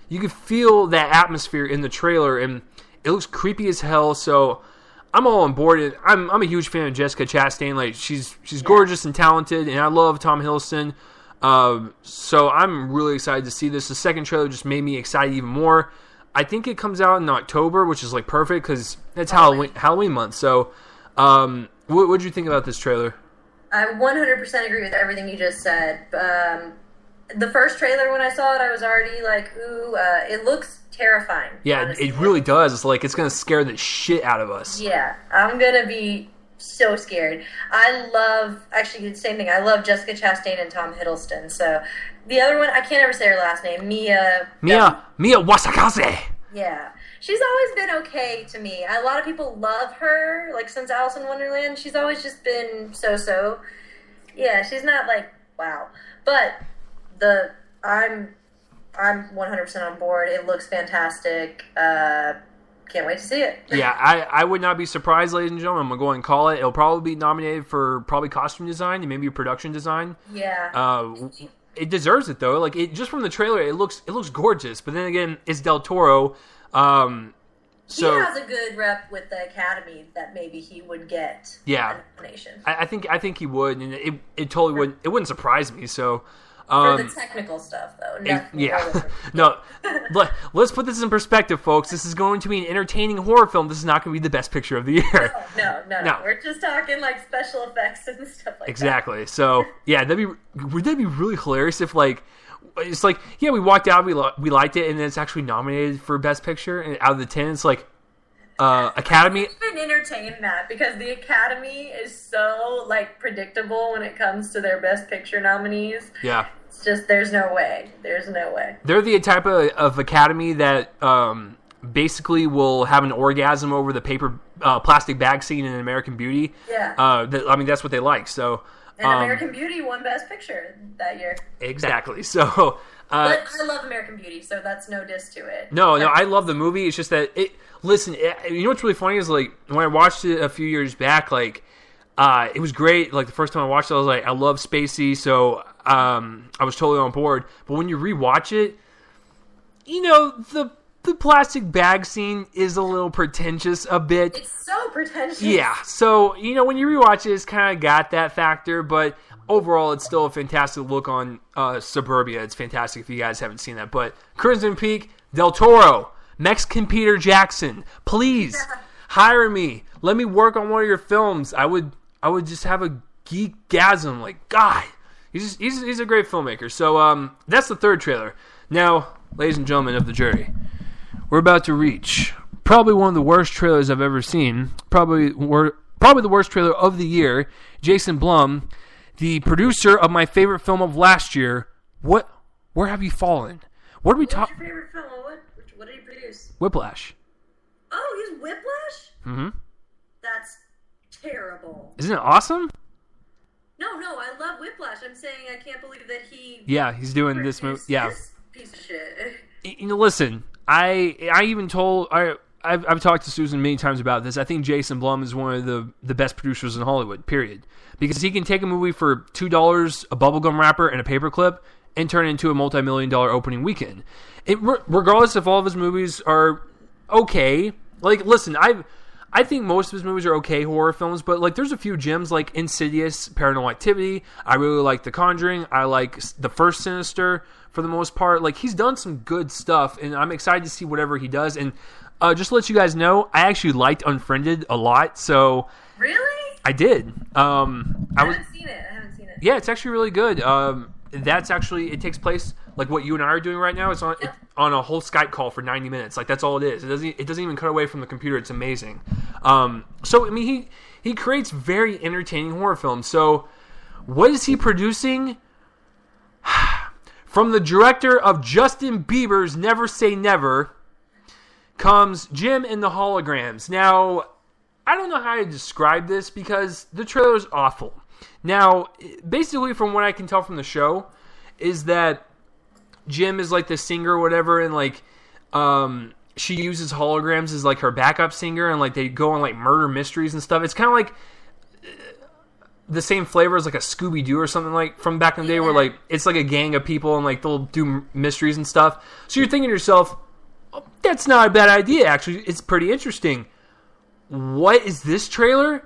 You can feel that atmosphere in the trailer, and it looks creepy as hell. So I'm all on board. And I'm a huge fan of Jessica Chastain. Like she's gorgeous and talented, and I love Tom Hiddleston. So I'm really excited to see this. The second trailer just made me excited even more. I think it comes out in October, which is like perfect because it's Halloween month. So, what did you think about this trailer?
I 100% agree with everything you just said. The first trailer, when I saw it, I was already like, ooh, it looks terrifying.
Yeah, honestly. It really does. It's like it's going to scare the shit out of us.
Yeah, I'm going to be so scared. Actually, the same thing. I love Jessica Chastain and Tom Hiddleston. So the other one, I can't ever say her last name. Mia Wasikase. Yeah. She's always been okay to me. A lot of people love her, like since Alice in Wonderland. She's always just been so-so. Yeah, she's not like, wow. But I'm 100% on board. It looks fantastic. Can't wait to see it.
Yeah, I would not be surprised, ladies and gentlemen. I'm going to go ahead and call it. It'll probably be nominated for costume design and maybe production design.
Yeah.
It deserves it, though. Like, just from the trailer, it looks gorgeous. But then again, it's Del Toro. So
he has a good rep with the Academy that maybe he would get a nomination.
I think he would, and it totally wouldn't surprise me. So
for the technical stuff, though.
No. Let's put this in perspective, folks. This is going to be an entertaining horror film. This is not going to be the best picture of the year.
No. We're just talking like special effects and stuff like that.
Exactly. So yeah, would that be really hilarious if like. It's like, yeah, we walked out, we liked it, and then it's actually nominated for Best Picture, and out of the 10, it's like, Academy.
I've been entertained that, because the Academy is so, like, predictable when it comes to their Best Picture nominees.
Yeah.
It's just, there's no way.
They're the type of Academy that, basically will have an orgasm over the plastic bag scene in American Beauty.
Yeah.
That's what they like, so...
And American Beauty won Best Picture that year.
Exactly. So,
but I love American Beauty, so that's no diss to it.
No, I love the movie. It's just that you know what's really funny is like when I watched it a few years back, like it was great. Like the first time I watched it, I was like, I love Spacey, so I was totally on board. But when you rewatch it, you know the plastic bag scene is a little pretentious a bit.
It's so pretentious.
Yeah, so, you know, when you rewatch it, it's kind of got that factor, but overall, it's still a fantastic look on Suburbia. It's fantastic if you guys haven't seen that. But Crimson Peak, Del Toro, Mexican Peter Jackson, please, hire me. Let me work on one of your films. I would just have a geekgasm. Like, God, he's a great filmmaker. So, that's the third trailer. Now, ladies and gentlemen of the jury, we're about to reach probably one of the worst trailers I've ever seen. Probably the worst trailer of the year. Jason Blum, the producer of my favorite film of last year. Where have you fallen? What are we talking?
What's your favorite film? What did he produce?
Whiplash.
Oh, he's Whiplash?
Mm-hmm.
That's terrible.
Isn't it awesome?
No, I love Whiplash. I'm saying I can't believe that he.
Yeah, he's doing this movie. Yeah.
This piece of shit.
You know, listen. I've talked to Susan many times about this. I think Jason Blum is one of the best producers in Hollywood, period. Because he can take a movie for $2, a bubblegum wrapper, and a paperclip, and turn it into a multi-million-dollar opening weekend. Regardless if all of his movies are okay. Like, listen, I think most of his movies are okay horror films, but like there's a few gems like Insidious, Paranormal Activity. I really like The Conjuring. I like the first Sinister for the most part. Like, he's done some good stuff, and I'm excited to see whatever he does. And just to let you guys know, I actually liked Unfriended a lot. So
really,
I did. I
haven't seen it.
Yeah, it's actually really good. It takes place like what you and I are doing right now. It's on a whole Skype call for 90 minutes. Like, that's all it is. It doesn't even cut away from the computer. It's amazing. So I mean, he creates very entertaining horror films. So what is he producing? From the director of Justin Bieber's Never Say Never comes Jim and the Holograms. Now, I don't know how to describe this because the trailer is awful. Now, basically from what I can tell from the show is that Jim is like the singer or whatever, and like she uses holograms as like her backup singer, and like they go on like murder mysteries and stuff. It's kind of like the same flavor as like a Scooby-Doo or something like from back in the day where like it's like a gang of people and like they'll do mysteries and stuff. So you're thinking to yourself, oh, that's not a bad idea, actually. It's pretty interesting. What is this trailer?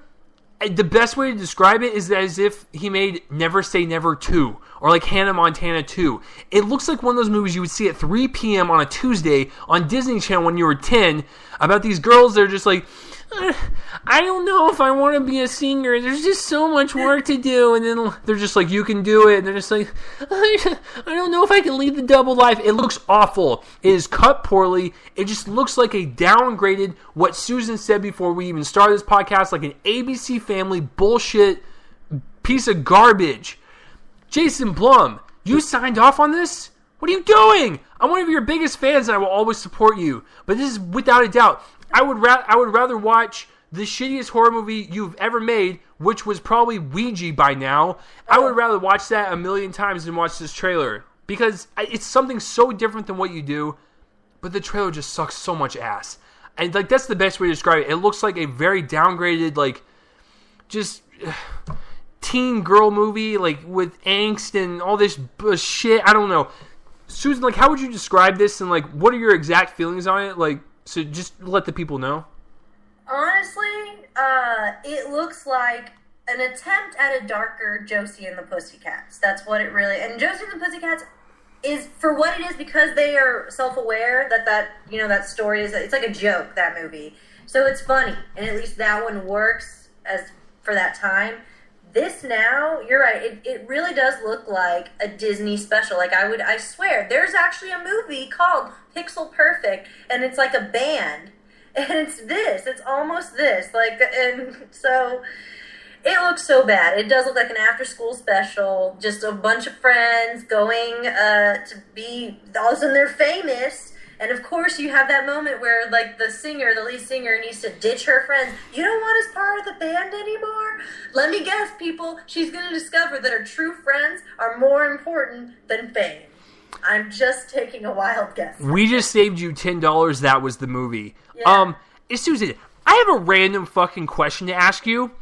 The best way to describe it is as if he made Never Say Never 2 or like Hannah Montana 2. It looks like one of those movies you would see at 3 p.m. on a Tuesday on Disney Channel when you were 10 about these girls that are just like, I don't know if I want to be a singer. There's just so much work to do. And then they're just like, you can do it. And they're just like, I don't know if I can lead the double life. It looks awful. It is cut poorly. It just looks like a downgraded, what Susan said before we even started this podcast, like an ABC Family bullshit piece of garbage. Jason Blum, you signed off on this? What are you doing? I'm one of your biggest fans and I will always support you. But this is without a doubt. I would rather watch the shittiest horror movie you've ever made, which was probably Ouija by now. I would rather watch that a million times than watch this trailer. Because it's something so different than what you do, but the trailer just sucks so much ass. And like that's the best way to describe it. It looks like a very downgraded, like, just teen girl movie, like, with angst and all this shit. I don't know. Susan, like, how would you describe this, and like, what are your exact feelings on it? Like, So just let the people know.
Honestly, it looks like an attempt at a darker Josie and the Pussycats. That's what it really... And Josie and the Pussycats is, for what it is, because they are self-aware that story is... It's like a joke, that movie. So it's funny, and at least that one works as for that time. This now, you're right, it really does look like a Disney special. Like, I swear, there's actually a movie called Pixel Perfect, and it's like a band, and it's almost this, like, and so, it looks so bad. It does look like an after-school special, just a bunch of friends going to be, all of a sudden they're famous. And of course, you have that moment where, like, the lead singer, needs to ditch her friends. You don't want us part of the band anymore? Let me guess, people. She's going to discover that her true friends are more important than fame. I'm just taking a wild guess.
We just saved you $10. That was the movie.
Yeah.
Susan, I have a random fucking question to ask you.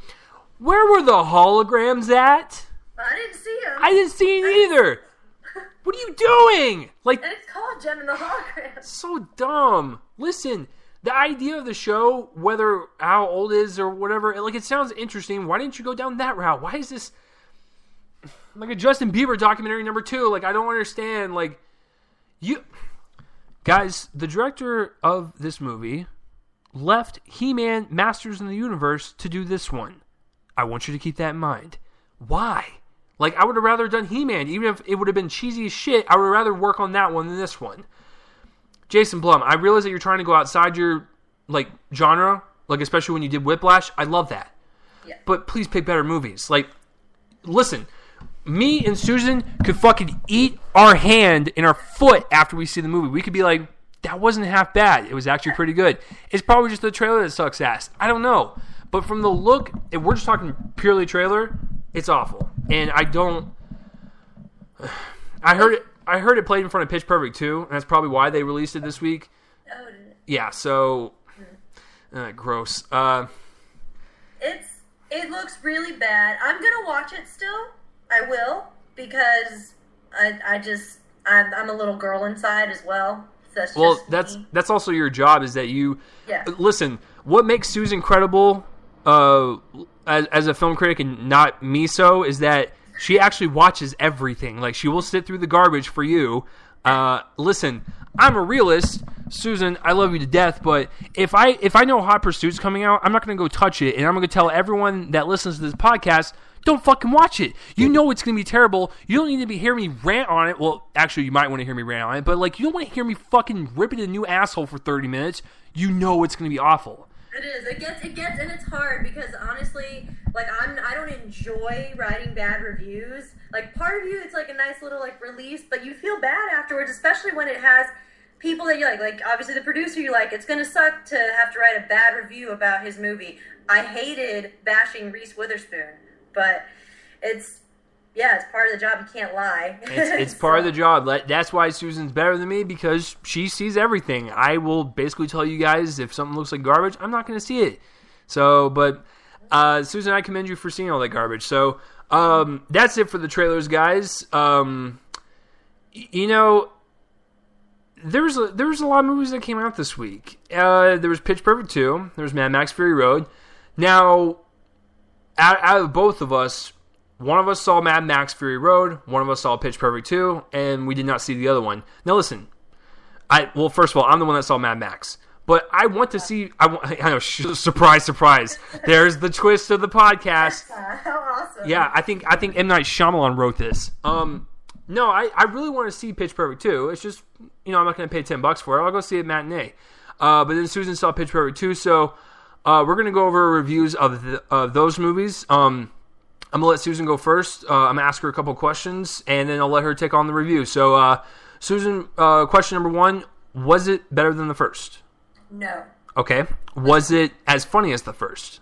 Where were the holograms at?
I didn't see them.
I didn't see it either. What are you doing? Like,
and it's called Gem and the Hologram.
So dumb. Listen, the idea of the show, whether how old it is or whatever, like, it sounds interesting. Why didn't you go down that route? Why is this like a Justin Bieber documentary number 2? Like, I don't understand. Like, you guys, the director of this movie left He-Man Masters in the Universe to do this one. I want you to keep that in mind. Why? Like, I would have rather done He-Man. Even if it would have been cheesy as shit, I would rather work on that one than this one. Jason Blum, I realize that you're trying to go outside your, like, genre, like, especially when you did Whiplash. I love that.
Yeah.
But please pick better movies. Like, listen, me and Susan could fucking eat our hand and our foot after we see the movie. We could be like, that wasn't half bad. It was actually pretty good. It's probably just the trailer that sucks ass. I don't know. But from the look, if we're just talking purely trailer, it's awful. And I don't... I heard it played in front of Pitch Perfect 2, and that's probably why they released it this week.
Oh, did it?
Yeah, so... gross.
It looks really bad. I'm gonna watch it still. I will, because I'm a little girl inside as well. So
that's also your job, is that you...
Yeah.
Listen, what makes Susan credible as a film critic and not me so is that she actually watches everything. Like, she will sit through the garbage for you. Listen, I'm a realist. Susan, I love you to death, but if I know Hot Pursuit's coming out, I'm not going to go touch it, and I'm going to tell everyone that listens to this podcast, don't fucking watch it. You know it's going to be terrible. You don't need to hear me rant on it. Well, actually, you might want to hear me rant on it, but, like, you don't want to hear me fucking ripping a new asshole for 30 minutes. You know it's going to be awful.
It is. It gets, and it's hard because honestly, like, I don't enjoy writing bad reviews. Like, part of you, it's like a nice little, like, release, but you feel bad afterwards, especially when it has people that you like. Like, obviously the producer you like. It's gonna suck to have to write a bad review about his movie. I hated bashing Reese Witherspoon, but it's part of the job. You can't lie.
It's part of the job. That's why Susan's better than me, because she sees everything. I will basically tell you guys if something looks like garbage, I'm not going to see it. So, but Susan, I commend you for seeing all that garbage. So, that's it for the trailers, guys. You know, there was a lot of movies that came out this week. There was Pitch Perfect 2. There was Mad Max Fury Road. Now, out of both of us, one of us saw Mad Max Fury Road, one of us saw Pitch Perfect 2, and we did not see the other one. Now listen, first of all, I'm the one that saw Mad Max, but I want to see, I know, surprise, surprise, there's the twist of the podcast.
How awesome.
Yeah, I think M. Night Shyamalan wrote this. No, I really want to see Pitch Perfect 2. It's just, I'm not going to pay $10 for it. I'll go see it matinee. But then Susan saw Pitch Perfect 2, so we're going to go over reviews of those movies. I'm going to let Susan go first. I'm going to ask her a couple questions, and then I'll let her take on the review. So, Susan, question number 1, was it better than the first?
No.
Okay. Was it as funny as the first?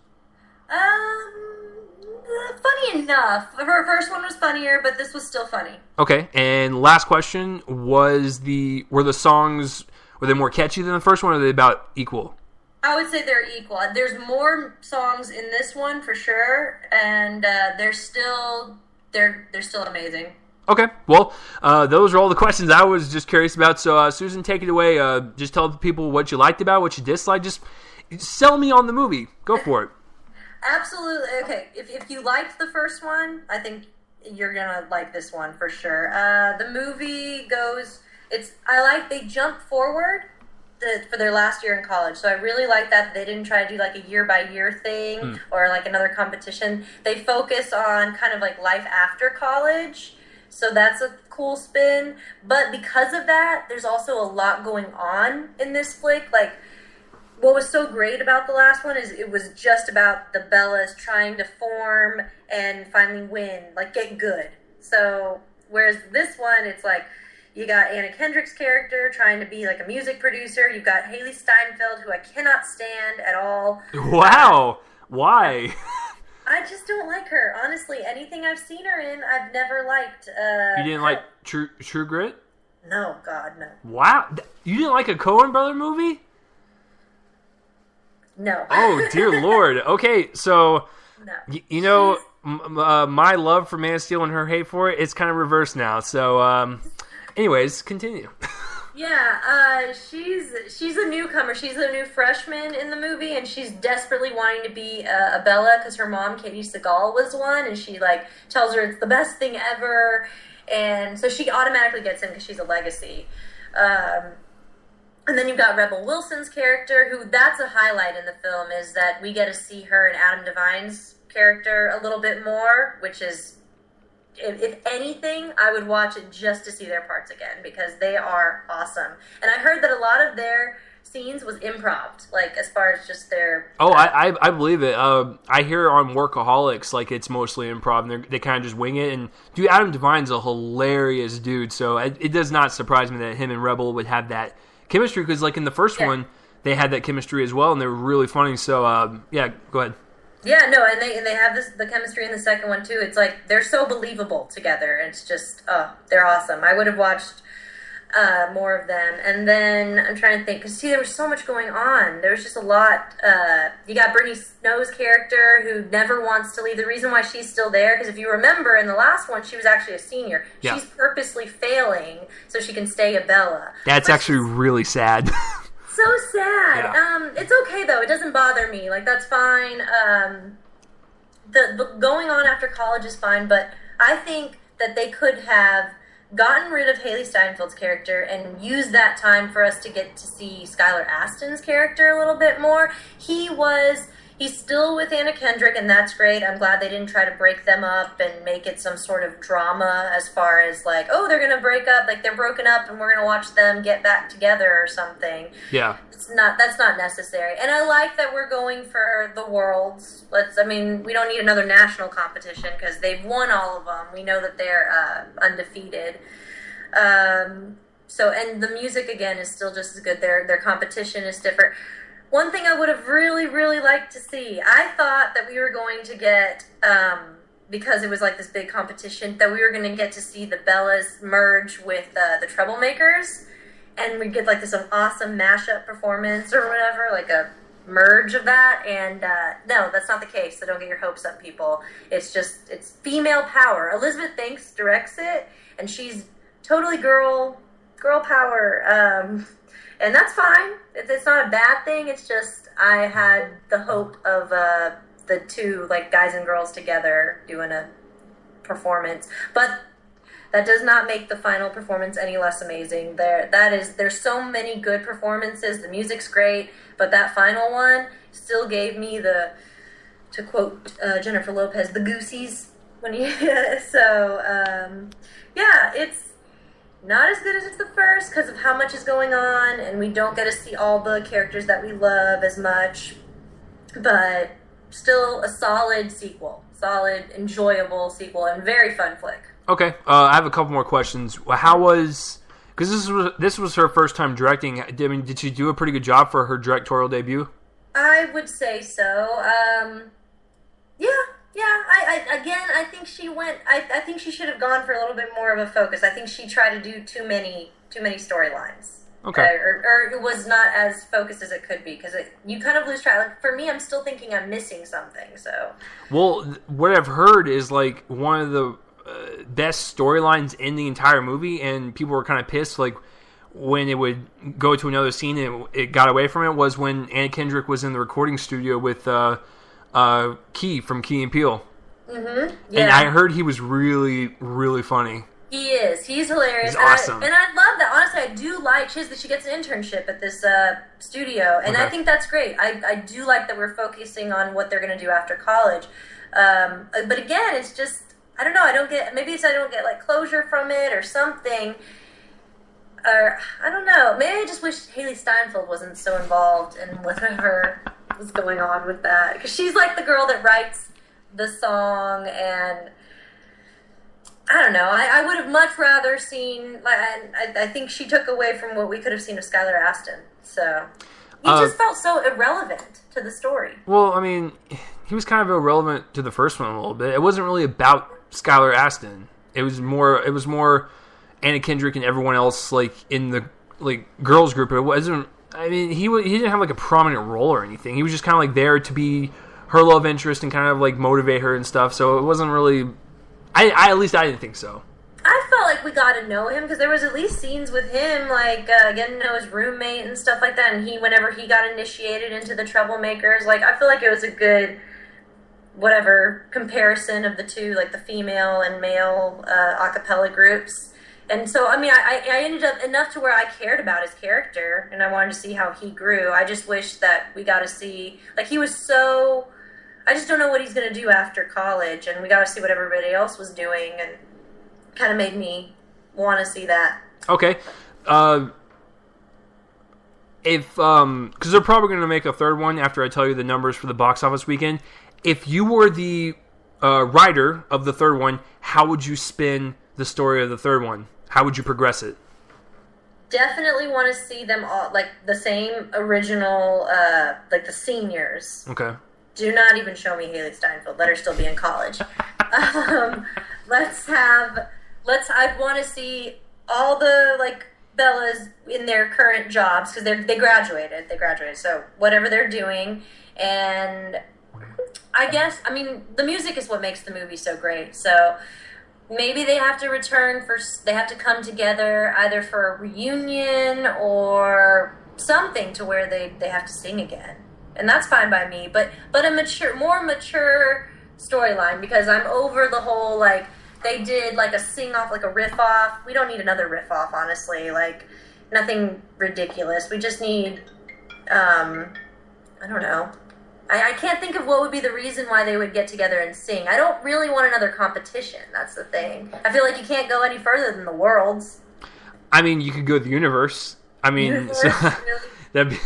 Funny enough. Her first one was funnier, but this was still funny.
Okay. And last question, were the songs, were they more catchy than the first one, or were they about equal?
I would say they're equal. There's more songs in this one for sure, and they're still amazing.
Okay, well, those are all the questions I was just curious about. So, Susan, take it away. Just tell the people what you liked about, what you disliked. Just sell me on the movie. Go for it.
Absolutely. Okay, if you liked the first one, I think you're gonna like this one for sure. The movie goes. They jump forward for their last year in college, so I really like that they didn't try to do like a year by year thing or like another competition. They focus on kind of like life after college. So that's a cool spin. But because of that, there's also a lot going on in this flick. Like, what was so great about the last one is it was just about the Bellas trying to form and finally win, like get good. So, whereas this one, it's like, you got Anna Kendrick's character trying to be like a music producer. You've got Haley Steinfeld, who I cannot stand at all.
Wow. Why?
I just don't like her. Honestly, anything I've seen her in, I've never liked.
You didn't like True Grit?
No, God, no.
Wow. You didn't like a Coen Brother movie?
No.
Oh, dear Lord. Okay, so,
no.
you know, my love for Man of Steel and her hate for it, it's kind of reversed now. So, anyways, continue.
Yeah, she's a newcomer. She's a new freshman in the movie, and she's desperately wanting to be a Bella because her mom, Katie Seagal, was one, and she like tells her it's the best thing ever, and so she automatically gets in because she's a legacy. And then you've got Rebel Wilson's character, who that's a highlight in the film, is that we get to see her and Adam Devine's character a little bit more, which is, if anything, I would watch it just to see their parts again because they are awesome. And I heard that a lot of their scenes was improv, like as far as just their.
Oh, I believe it. I hear on Workaholics like it's mostly improv, and they kind of just wing it. And dude, Adam Devine's a hilarious dude, so it does not surprise me that him and Rebel would have that chemistry because, like in the first one, they had that chemistry as well, and they were really funny. So yeah, go ahead.
Yeah, no, and they have the chemistry in the second one too. It's like they're so believable together. It's just they're awesome. I would have watched more of them. And then I'm trying to think because there was so much going on. There was just a lot. You got Brittany Snow's character who never wants to leave. The reason why she's still there because if you remember in the last one she was actually a senior. Yeah. She's purposely failing so she can stay a Bella.
That's actually really sad.
So sad. Yeah. It's okay though. It doesn't bother me. Like that's fine. The going on after college is fine, but I think that they could have gotten rid of Haley Steinfeld's character and used that time for us to get to see Skylar Astin's character a little bit more. He's still with Anna Kendrick, and that's great. I'm glad they didn't try to break them up and make it some sort of drama as far as like, oh, they're going to break up, like they're broken up and we're going to watch them get back together or something.
Yeah.
That's not necessary. And I like that we're going for the worlds. We don't need another national competition because they've won all of them. We know that they're undefeated. And the music again is still just as good. Their competition is different. One thing I would have really, really liked to see, I thought that we were going to get, because it was like this big competition, that we were going to get to see the Bellas merge with the Troublemakers, and we'd get like this awesome mashup performance or whatever, like a merge of that, and no, that's not the case, so don't get your hopes up, people. It's female power. Elizabeth Banks directs it, and she's totally girl power, and that's fine. It's not a bad thing. It's just I had the hope of the two like guys and girls together doing a performance, but that does not make the final performance any less amazing. There's so many good performances. The music's great, but that final one still gave me to quote Jennifer Lopez, the goosies when yeah, it's not as good as the first because of how much is going on, and we don't get to see all the characters that we love as much, but still a solid sequel. Solid, enjoyable sequel, and very fun flick.
Okay, I have a couple more questions. How was... Because this was her first time directing. I mean, did she do a pretty good job for her directorial debut?
I would say so. Yeah. I think she went. I think she should have gone for a little bit more of a focus. I think she tried to do too many storylines.
Okay.
Or it was not as focused as it could be because you kind of lose track. Like for me, I'm still thinking I'm missing something. So.
Well, what I've heard is like one of the best storylines in the entire movie, and people were kind of pissed, like, when it would go to another scene and it got away from it, was when Anna Kendrick was in the recording studio with Key from Key and Peele.
Mm-hmm. Yeah.
And I heard he was really, really funny.
He is. He's hilarious.
He's awesome.
And I love that. Honestly, I do like that she gets an internship at this studio, and I think that's great. I do like that we're focusing on what they're going to do after college. But again, it's just, I don't know. I don't get like closure from it or something. Or I don't know. Maybe I just wish Haley Steinfeld wasn't so involved in whatever was going on with that, because she's like the girl that writes the song, and I don't know. I would have much rather seen. I think she took away from what we could have seen of Skylar Astin. So he just felt so irrelevant to the story.
Well, I mean, he was kind of irrelevant to the first one a little bit. It wasn't really about Skylar Astin. It was more Anna Kendrick and everyone else, like, in the, like, girls group. It wasn't. I mean, he didn't have like a prominent role or anything. He was just kind of like there to be her love interest and kind of like motivate her and stuff. So it wasn't really. At least I didn't think so.
I felt like we got to know him, because there was at least scenes with him, like getting to know his roommate and stuff like that. And whenever he got initiated into the Troublemakers, like, I feel like it was a good, whatever, comparison of the two, like the female and male a cappella groups. And so, I mean, I ended up enough to where I cared about his character, and I wanted to see how he grew. I just wish that we got to see, like, he was so, I just don't know what he's going to do after college, and we got to see what everybody else was doing, and kind of made me want to see that.
Okay. Because they're probably going to make a third one after I tell you the numbers for the box office weekend. If you were the writer of the third one, how would you spin the story of the third one? How would you progress it?
Definitely want to see them all, like, the same original, like, the seniors.
Okay.
Do not even show me Haley Steinfeld. Let her still be in college. I want to see all the, like, Bellas in their current jobs, because they graduated. So whatever they're doing, and I guess, I mean, the music is what makes the movie so great. So maybe they have to they have to come together either for a reunion or something to where they have to sing again. And that's fine by me, but a more mature storyline, because I'm over the whole, like, they did, like, a sing-off, like a riff-off. We don't need another riff-off, honestly. Like, nothing ridiculous. We just need, I don't know. I can't think of what would be the reason why they would get together and sing. I don't really want another competition. That's the thing. I feel like you can't go any further than the Worlds.
I mean, you could go to the universe. I mean,
Universe,
so,
really?
that'd be,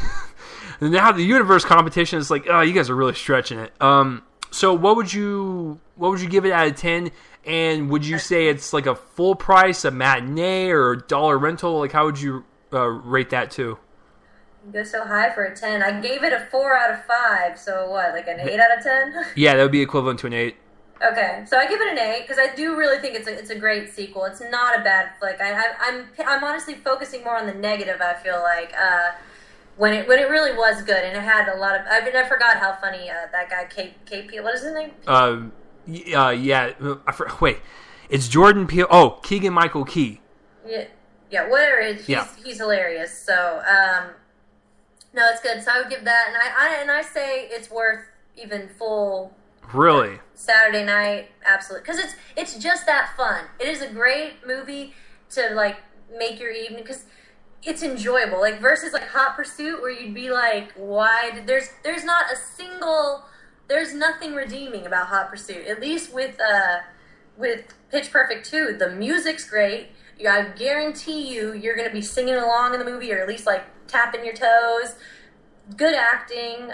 now the universe competition is like, oh, you guys are really stretching it. So what would you give it out of 10? And would you say it's like a full price, a matinee, or a dollar rental? Like, how would you rate that too?
You go so high for a 10. I gave it a 4 out of 5. So what, like an 8 out of 10?
Yeah, that would be equivalent to an 8.
Okay, so I give it an 8 because I do really think it's a great sequel. It's not a bad flick. I'm honestly focusing more on the negative. I feel like when it really was good, and it had a lot of. I forgot how funny that guy KP. What is his name?
Yeah. Wait, it's Jordan Peele. Oh, Keegan Michael Key.
Yeah. Whatever. He's hilarious. So no, it's good. So I would give that, and I say it's worth even full.
Really?
Saturday night, absolutely. Because it's just that fun. It is a great movie to, like, make your evening, because it's enjoyable. Like, versus, like, Hot Pursuit, where you'd be like, why did... There's not a single... There's nothing redeeming about Hot Pursuit. At least with Pitch Perfect 2. The music's great. I guarantee you're going to be singing along in the movie, or at least, like, tapping your toes. Good acting.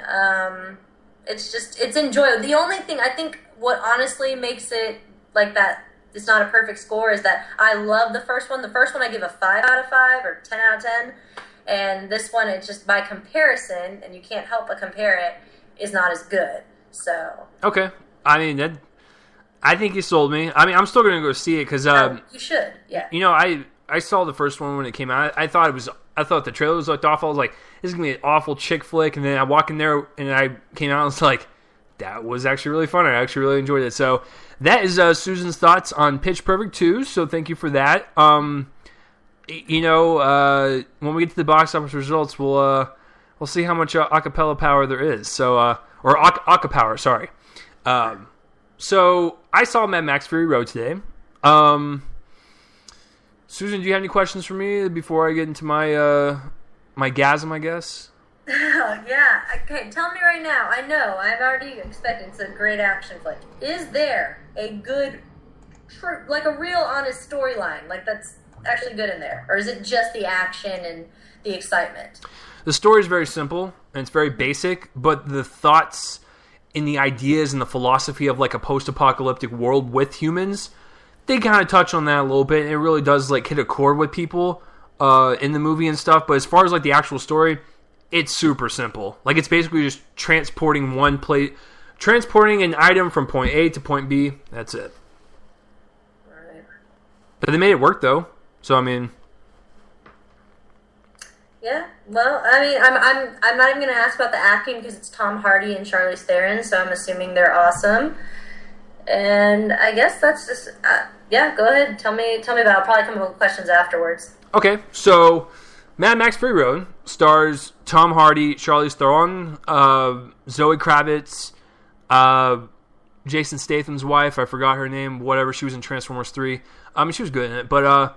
It's enjoyable. The only thing, I think, what honestly makes it like that, it's not a perfect score, is that I love the first one. The first one I give a 5 out of 5 or 10 out of 10. And this one, it's just by comparison, and you can't help but compare it, is not as good. So. Okay.
I mean, I think you sold me. I mean, I'm still going to go see it because...
you should, yeah.
You know, I saw the first one when it came out. I thought the trailers looked awful. I was like, this is going to be an awful chick flick. And then I walk in there and I came out and was like, that was actually really fun. I actually really enjoyed it. So that is Susan's thoughts on Pitch Perfect 2. So thank you for that. When we get to the box office results, we'll see how much acapella power there is. So or acapower, sorry. So I saw Mad Max Fury Road today. Susan, do you have any questions for me before I get into my my gasm, I guess?
Yeah. Okay, tell me right now. I know. I'm already expecting it's a great action flick. Is there a good, like a real honest storyline, like that's actually good in there? Or is it just the action and the excitement?
The story is very simple, and it's very basic, but the thoughts and the ideas and the philosophy of like a post-apocalyptic world with humans, they kind of touch on that a little bit, and it really does like hit a chord with people in the movie and stuff. But as far as like the actual story, it's super simple. Like it's basically just transporting an item from point A to point B. That's it.
Right.
But they made it work though. So I mean,
yeah. Well, I mean, I'm not even going to ask about the acting because it's Tom Hardy and Charlize Theron, so I'm assuming they're awesome. And I guess that's just yeah. Go ahead, tell me about it. I'll probably come up with questions afterwards.
Okay, so Mad Max Fury Road stars Tom Hardy, Charlize Theron, Zoe Kravitz, Jason Statham's wife. I forgot her name. Whatever, she was in Transformers 3. She was good in it. But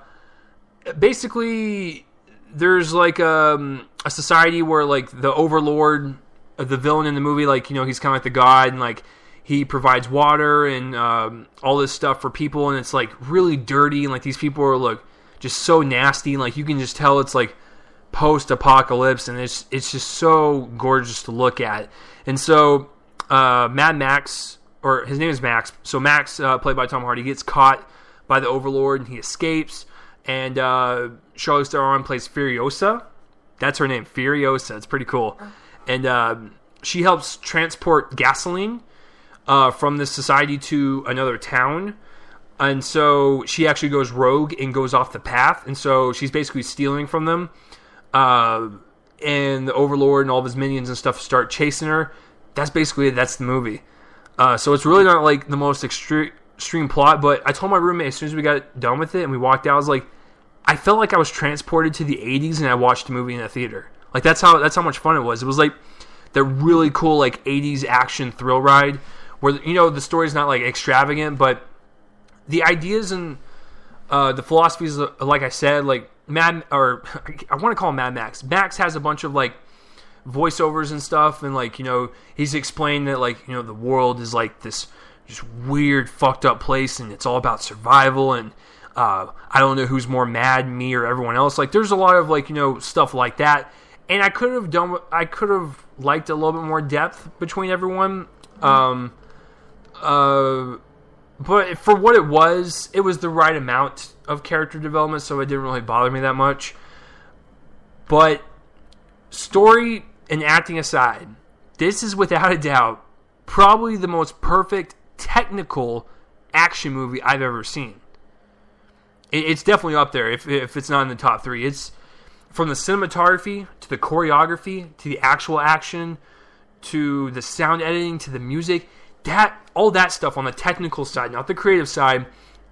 basically, there's like a society where like the overlord, the villain in the movie, like he's kind of like the god, and like he provides water and all this stuff for people, and it's like really dirty, and like these people are just so nasty, and like you can just tell it's like post-apocalypse, and it's just so gorgeous to look at. And so Mad Max, or his name is Max, so Max, played by Tom Hardy, gets caught by the Overlord, and he escapes, and Charlize Theron plays Furiosa. That's her name, Furiosa. It's pretty cool. And she helps transport gasoline from this society to another town. And so she actually goes rogue and goes off the path. And so she's basically stealing from them. And the Overlord and all of his minions and stuff start chasing her. That's the movie. So it's really not like the most extreme plot. But I told my roommate as soon as we got done with it and we walked out, I was like, I felt like I was transported to the 80s and I watched a movie in a theater. Like that's how much fun it was. It was like the really cool like 80s action thrill ride where the story's not like extravagant, but the ideas and the philosophies, like I said, like I want to call him Mad Max. Max has a bunch of like voiceovers and stuff, and like he's explained that like the world is like this just weird, fucked up place, and it's all about survival. And I don't know who's more mad, me or everyone else. Like there's a lot of like stuff like that, and I could have liked a little bit more depth between everyone. But for what it was the right amount of character development, so it didn't really bother me that much. But story and acting aside, this is without a doubt probably the most perfect technical action movie I've ever seen. It's definitely up there if it's not in the top 3. It's from the cinematography to the choreography to the actual action to the sound editing to the music. All that stuff on the technical side, not the creative side,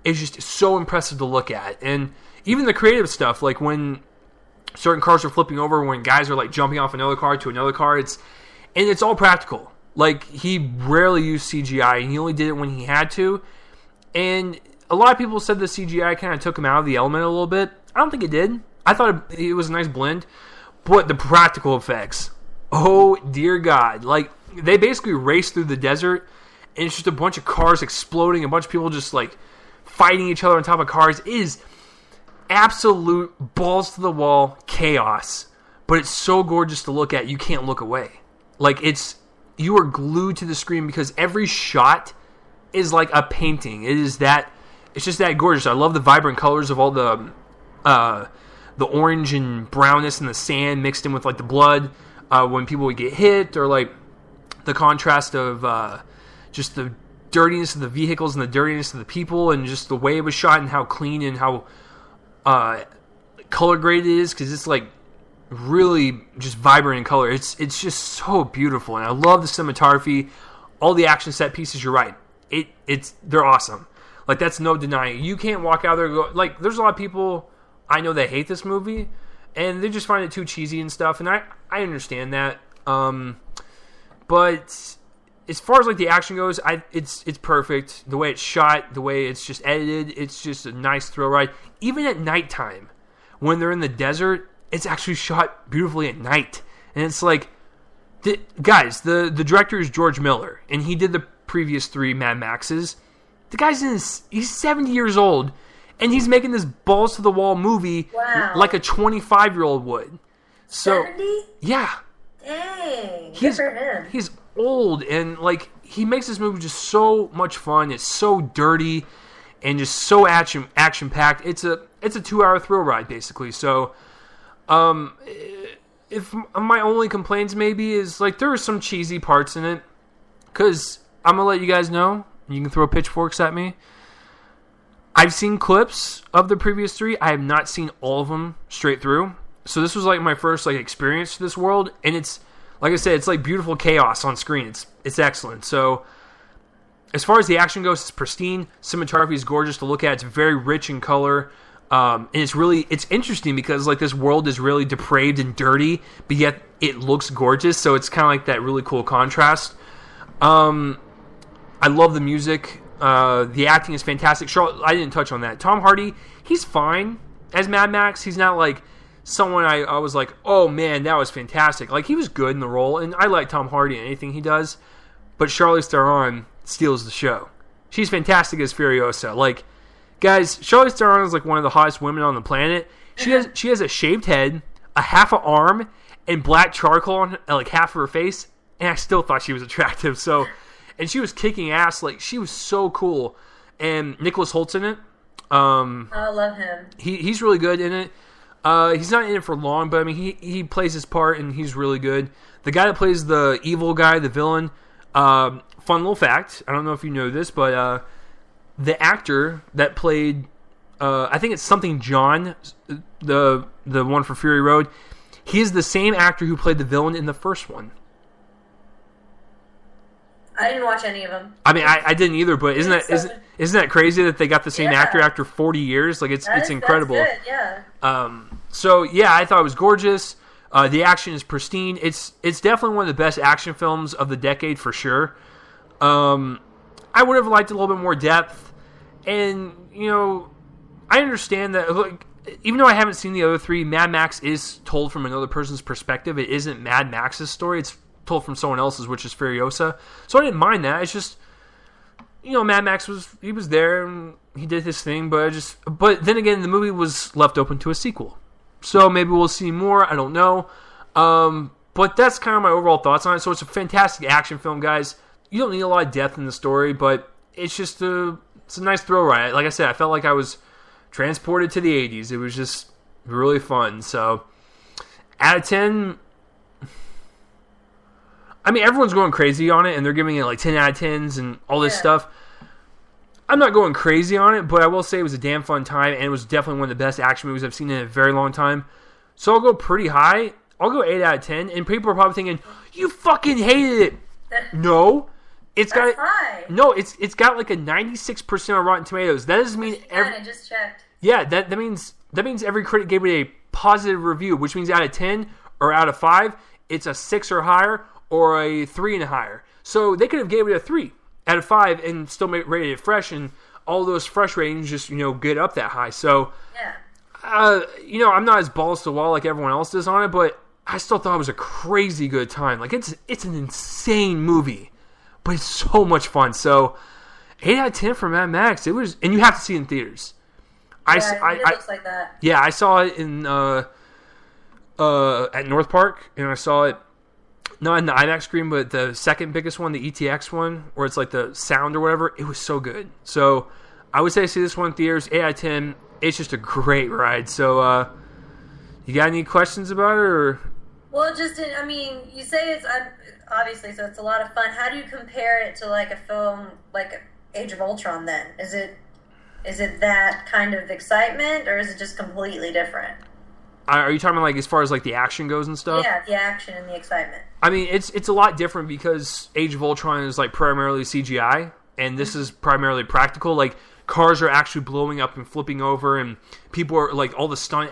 is just so impressive to look at. And even the creative stuff, like when certain cars are flipping over, when guys are like jumping off another car to another car, it's all practical. Like he rarely used CGI, and he only did it when he had to. And a lot of people said the CGI kind of took him out of the element a little bit. I don't think it did. I thought it was a nice blend. But the practical effects, oh dear God. Like they basically race through the desert, and it's just a bunch of cars exploding, a bunch of people just like fighting each other on top of cars. It is absolute balls to the wall chaos, but it's so gorgeous to look at, you can't look away. Like you are glued to the screen because every shot is like a painting. It's just that gorgeous. I love the vibrant colors of all the orange and brownness in the sand mixed in with like the blood when people would get hit, or like the contrast of just the dirtiness of the vehicles and the dirtiness of the people, and just the way it was shot and how clean and how color graded it is, because it's like really just vibrant in color. It's just so beautiful, and I love the cinematography all the action set pieces, you're right. They're awesome. Like, that's no denying. You can't walk out there and go, like, there's a lot of people I know that hate this movie, and they just find it too cheesy and stuff, and I understand that. But as far as, like, the action goes, it's perfect. The way it's shot, the way it's just edited, it's just a nice thrill ride. Even at nighttime, when they're in the desert, it's actually shot beautifully at night. And it's like, guys, the director is George Miller, and he did the previous 3 Mad Maxes. The guy's he's 70 years old, and he's making this balls-to-the-wall movie like a 25-year-old would. So,
70?
Yeah.
Dang, good for him.
He's old, and like he makes this movie just so much fun. It's so dirty and just so action packed. It's a 2-hour thrill ride basically. So, if my only complaints maybe is like there are some cheesy parts in it, because I'm gonna let you guys know. You can throw pitchforks at me. I've seen clips of the previous 3. I have not seen all of them straight through. So this was like my first like experience to this world, and it's like I said, it's like beautiful chaos on screen. It's excellent. So as far as the action goes, it's pristine. Cinematography is gorgeous to look at. It's very rich in color, and it's interesting because like this world is really depraved and dirty, but yet it looks gorgeous. So it's kind of like that really cool contrast. I love the music. The acting is fantastic. I didn't touch on that. Tom Hardy, he's fine as Mad Max. He's not like someone I was like, oh man, that was fantastic. Like, he was good in the role, and I like Tom Hardy in anything he does. But Charlize Theron steals the show. She's fantastic as Furiosa. Like, guys, Charlize Theron is like one of the hottest women on the planet. She has a shaved head, a half an arm, and black charcoal on like half of her face, and I still thought she was attractive. So. And she was kicking ass. Like, she was so cool. And Nicholas Holt's in it.
I love him.
He's really good in it. He's not in it for long, but I mean, he plays his part, and he's really good. The guy that plays the evil guy, the villain, fun little fact. I don't know if you know this, but the actor that played, I think it's something John, the one for Fury Road, he is the same actor who played the villain in the first one.
I didn't watch any of them.
I mean, I didn't either, but isn't that crazy that they got the same actor after 40 years? Like, it's incredible.
That's good, yeah.
So yeah, I thought it was gorgeous. The action is pristine. It's definitely one of the best action films of the decade for sure. I would have liked a little bit more depth, and you know, I understand that. Look, even though I haven't seen the other 3, Mad Max is told from another person's perspective. It isn't Mad Max's story. It's told from someone else's, which is Furiosa. So I didn't mind that. It's just, you know, Mad Max was there and he did his thing, but then again, the movie was left open to a sequel. So maybe we'll see more. I don't know. But that's kind of my overall thoughts on it. So it's a fantastic action film, guys. You don't need a lot of depth in the story, but it's just it's a nice thrill ride. Like I said, I felt like I was transported to the 80s. It was just really fun. So out of 10, I mean, everyone's going crazy on it, and they're giving it like 10 out of 10s and all this stuff. I'm not going crazy on it, but I will say it was a damn fun time, and it was definitely one of the best action movies I've seen in a very long time. So I'll go pretty high. I'll go 8 out of 10, and people are probably thinking, you fucking hated it. No. It's got
high.
No, it's got like a 96% on Rotten Tomatoes. That doesn't mean
I just checked.
Yeah, that means every critic gave it a positive review, which means out of 10 or out of 5, it's a 6 or higher, or a 3 and higher. So they could have gave it a 3 out of 5 and still rated it fresh, and all those fresh ratings just, you know, get up that high. So, you know, I'm not as balls to the wall like everyone else is on it, but I still thought it was a crazy good time. Like, it's an insane movie, but it's so much fun. So, 8 out of 10 for Mad Max. It was, and you have to see it in theaters.
It looks like that.
Yeah, I saw it in at North Park, and I saw it not in the IMAX screen, but the second biggest one, the ETX one, where it's like the sound or whatever. It was so good. So I would say see this one in theaters, 8 out of 10. It's just a great ride. So you got any questions about it? Or?
Well, I mean, you say it's obviously, so it's a lot of fun. How do you compare it to like a film like Age of Ultron then? Is it that kind of excitement, or is it just completely different?
Are you talking about, like, as far as, like, the action goes and stuff?
Yeah, the action and the excitement.
I mean, it's a lot different because Age of Ultron is, like, primarily CGI, and this is primarily practical. Like, cars are actually blowing up and flipping over, and people are, like, all the stunt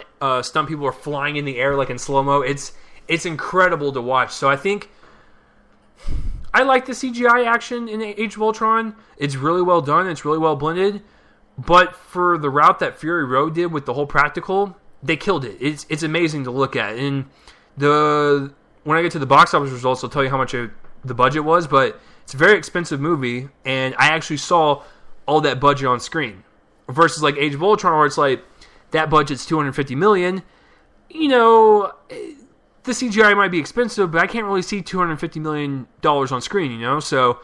people are flying in the air, like, in slow-mo. It's incredible to watch. So I think I like the CGI action in Age of Ultron. It's really well done. It's really well blended. But for the route that Fury Road did with the whole practical, they killed it. It's amazing to look at. And when I get to the box office results, I'll tell you how much the budget was. But it's a very expensive movie, and I actually saw all that budget on screen. Versus like Age of Ultron, where it's like that budget's $250 million. You know, the CGI might be expensive, but I can't really see $250 million on screen. You know, so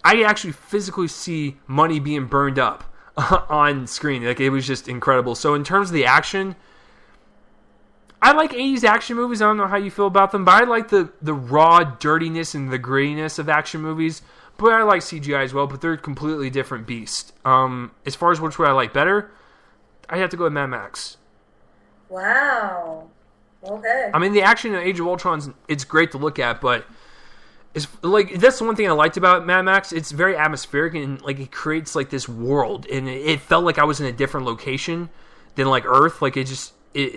I actually physically see money being burned up on screen. Like, it was just incredible. So in terms of the action, I like 80s action movies. I don't know how you feel about them, but I like the raw dirtiness and the grittiness of action movies. But I like CGI as well, but they're completely different beasts. As far as which way I like better, I'd have to go with Mad Max.
Wow. Okay.
I mean, the action in Age of Ultron, it's great to look at, but it's like, that's the one thing I liked about Mad Max. It's very atmospheric, and like, it creates like this world, and it felt like I was in a different location than like Earth. Like,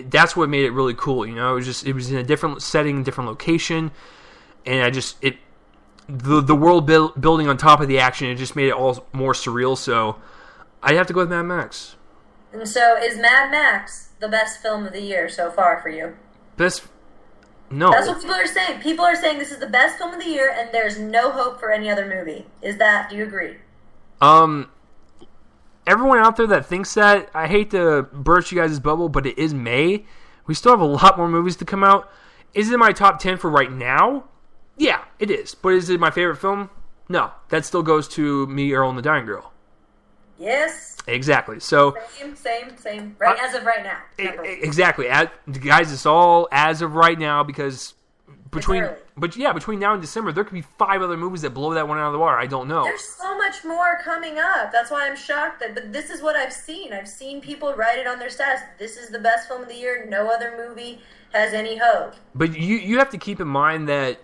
that's what made it really cool. You know, it was in a different setting, different location, and the world building on top of the action, it just made it all more surreal. So I'd have to go with Mad Max.
And so, is Mad Max the best film of the year so far for you?
No.
That's what people are saying. People are saying this is the best film of the year, and there's no hope for any other movie. Do you agree?
Everyone out there that thinks that, I hate to burst you guys' bubble, but it is May. We still have a lot more movies to come out. Is it my top 10 for right now? Yeah, it is. But is it my favorite film? No. That still goes to Me, Earl, and the Dying Girl.
Yes.
Exactly. So
Same. Right, as of right now.
Exactly. Guys, it's all as of right now, because between now and December, there could be 5 other movies that blow that one out of the water. I don't know.
There's so much more coming up. That's why I'm shocked but this is what I've seen. I've seen people write it on their stats. This is the best film of the year. No other movie has any hope. But
you have to keep in mind that,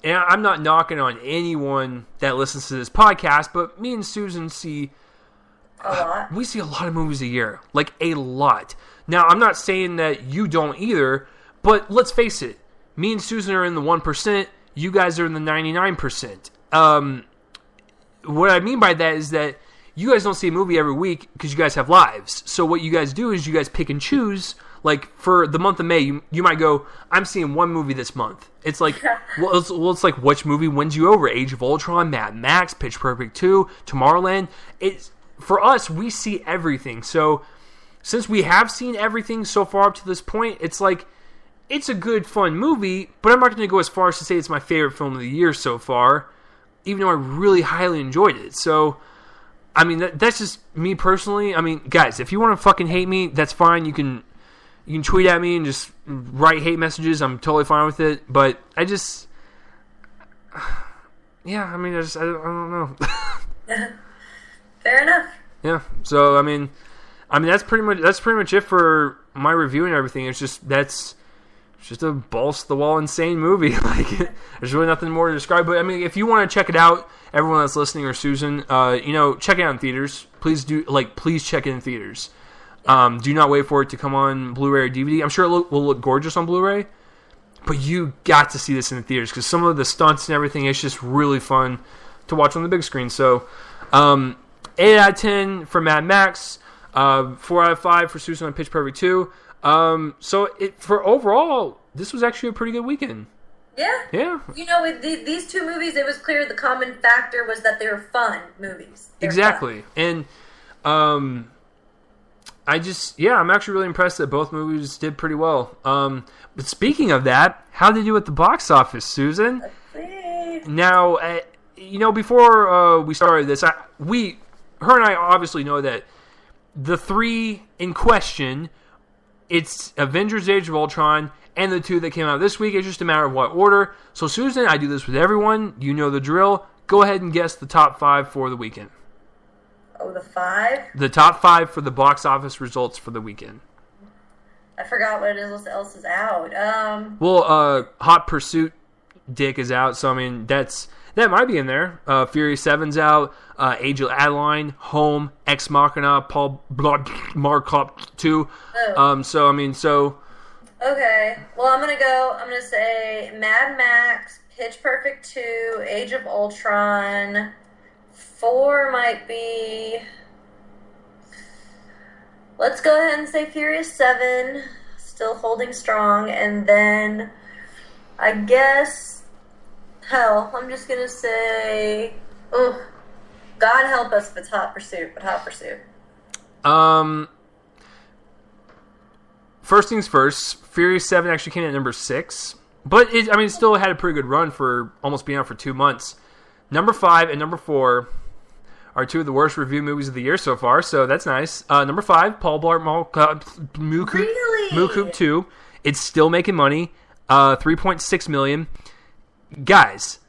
and I'm not knocking on anyone that listens to this podcast, but me and Susan see
a lot.
We see a lot of movies a year. Like, a lot. Now, I'm not saying that you don't either, but let's face it. Me and Susan are in the 1%. You guys are in the 99%. What I mean by that is that you guys don't see a movie every week because you guys have lives. So what you guys do is you guys pick and choose. Like, for the month of May, you might go, I'm seeing one movie this month. It's like, it's like, which movie wins you over? Age of Ultron, Mad Max, Pitch Perfect 2, Tomorrowland. For us, we see everything. So, since we have seen everything so far up to this point, it's like, it's a good, fun movie, but I'm not going to go as far as to say it's my favorite film of the year so far, even though I really highly enjoyed it. So, I mean, that's just me personally. I mean, guys, if you want to fucking hate me, that's fine. You can tweet at me and just write hate messages. I'm totally fine with it. But I just, yeah, I mean, I don't know.
Fair enough.
Yeah. So I mean, that's pretty much it for my review and everything. It's just a balls to the wall insane movie. Like, there's really nothing more to describe. But I mean, if you want to check it out, everyone that's listening, or Susan, check it out in theaters. Please check it in theaters. Do not wait for it to come on Blu-ray or DVD. I'm sure it will look gorgeous on Blu-ray, but you got to see this in the theaters because some of the stunts and everything, it's just really fun to watch on the big screen. So, 8 out of 10 for Mad Max, 4 out of 5 for Susan on Pitch Perfect 2. For overall, this was actually a pretty good weekend.
Yeah.
Yeah.
With these two movies, it was clear the common factor was that they were fun movies.
Exactly. Fun. And, I'm actually really impressed that both movies did pretty well. But speaking of that, how did you do at the box office, Susan?
Let's see.
Now, before we started this, her and I obviously know that the 3 in question, it's Avengers Age of Ultron and the 2 that came out this week. It's just a matter of what order. So, Susan, I do this with everyone. You know the drill. Go ahead and guess the top 5 for the weekend.
Oh, the 5?
The top 5 for the box office results for the weekend.
I forgot what else is out.
Well, Hot Pursuit Dick is out, so I mean that might be in there. Furious 7's out. Age of Adeline, Home, Ex Machina, Paul Blart Mall Cop 2.
Oh. Okay. Well, I'm gonna say Mad Max, Pitch Perfect 2, Age of Ultron. 4 might be. Let's go ahead and say Furious 7, still holding strong, and then I guess, hell, I'm just gonna say, God help us if it's Hot Pursuit, but Hot Pursuit.
First things first, Furious 7 actually came in at number 6, but it still had a pretty good run for almost being out for 2 months. Number 5 and number 4 are 2 of the worst review movies of the year so far, so that's nice. Number 5, Paul Blart Mall Cop
Really?
2. It's still making money, $3.6 million. Guys,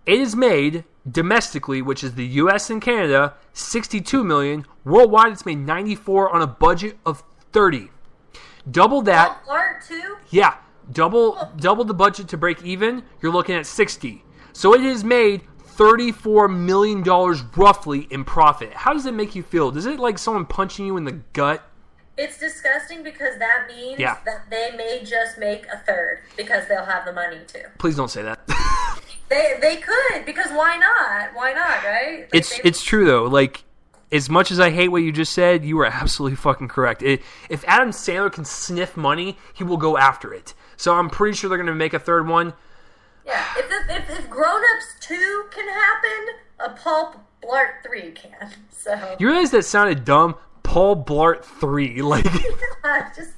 it is made domestically, which is the U.S. and Canada, $62 million. Worldwide, it's made $94 on a budget of $30. Double that.
Paul Blart too?
Yeah, double the budget to break even. You're looking at $60. So it has made $34 million roughly in profit. How does it make you feel? Does it like someone punching you in the gut?
It's disgusting because that means that they may just make a third because they'll have the money to.
Please don't say that.
They could, because why not? Why not, right? Like
it's true though. Like, as much as I hate what you just said, you were absolutely fucking correct. If Adam Sandler can sniff money, he will go after it. So I'm pretty sure they're going to make a third one.
Yeah, if Grown Ups 2 can happen, a Paul Blart 3 can. So
you realize that sounded dumb? Paul Blart 3, like.
Just,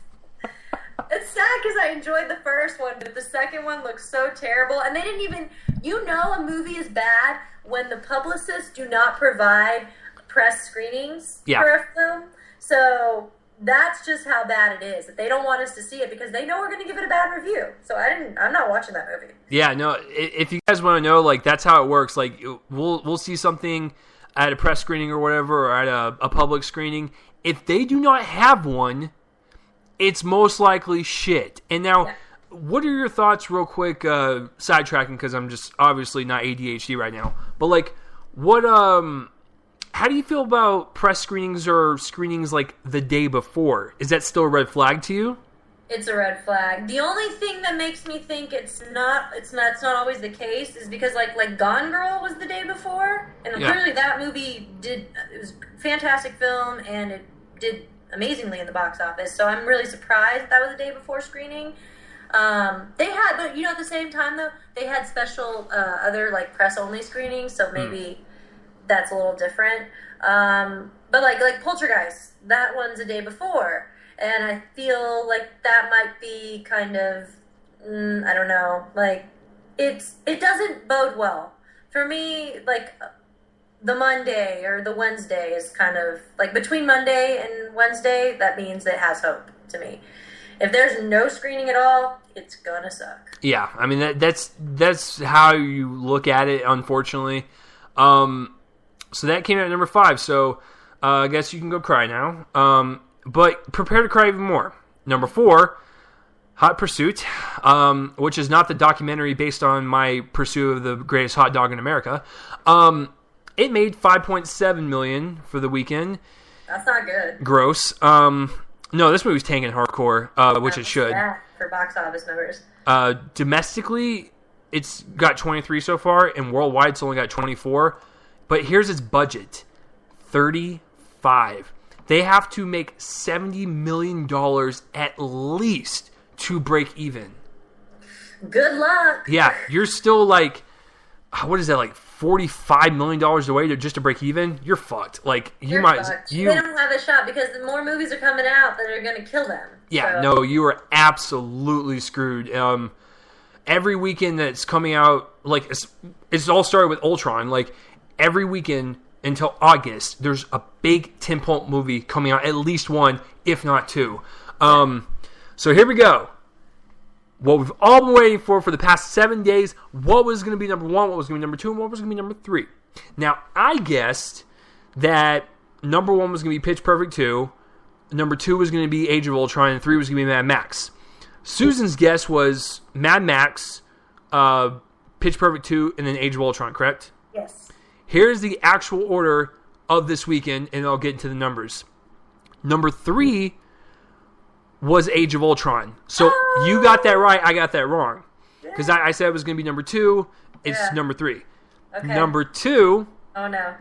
it's sad because I enjoyed the first one, but the second one looks so terrible. And they didn't even, a movie is bad when the publicists do not provide press screenings for a film. So that's just how bad it is. That they don't want us to see it because they know we're going to give it a bad review. So I'm not watching that movie.
Yeah, no. If you guys want to know, like, that's how it works. Like, we'll see something at a press screening or whatever, or at a public screening. If they do not have one, it's most likely shit. And now, what are your thoughts, real quick? Sidetracking because I'm just obviously not ADHD right now. But like, what? How do you feel about press screenings or screenings like the day before? Is that still a red flag to you?
It's a red flag. The only thing that makes me think it's not always the case is because like Gone Girl was the day before, and clearly that movie it was a fantastic film and it did amazingly in the box office. So I'm really surprised that was the day before screening. They had, but at the same time though, they had special other like press only screenings, so maybe that's a little different. But like Poltergeist, that one's a day before. And I feel like that might be kind of, I don't know, like, it doesn't bode well. For me, like, the Monday or the Wednesday is kind of, like, between Monday and Wednesday, that means it has hope to me. If there's no screening at all, it's gonna suck.
Yeah, I mean, that's how you look at it, unfortunately. So that came out at number 5, so I guess you can go cry now. But prepare to cry even more. Number 4, Hot Pursuit, which is not the documentary based on my pursuit of the greatest hot dog in America. It made $5.7 million for the weekend.
That's not good.
Gross. No, this movie's tanking hardcore, which it should.
For box office numbers.
Domestically, it's got 23 so far, and worldwide it's only got 24. But here's its budget, 35. They have to make $70 million at least to break even.
Good luck.
Yeah, you're still like, what is that, like $45 million away just to break even? You're fucked. Like, they don't
have a shot because the more movies are coming out that are going to kill them.
Yeah,
so.
No, you are absolutely screwed. Every weekend that's coming out, like, it's all started with Ultron. Like, every weekend until August, there's a big tentpole movie coming out, at least one, if not two. So here we go. What we've all been waiting for the past 7 days. What was going to be number 1, what was going to be number 2, and what was going to be number 3. Now, I guessed that number 1 was going to be Pitch Perfect 2. Number 2 was going to be Age of Ultron, and 3 was going to be Mad Max. Susan's guess was Mad Max, Pitch Perfect 2, and then Age of Ultron, correct?
Yes.
Here's the actual order of this weekend, and I'll get into the numbers. Number 3 was Age of Ultron. So you got that right, I got that wrong. Because I said it was going to be number 2, it's number 3.
Okay.
Number 2...
Oh, no.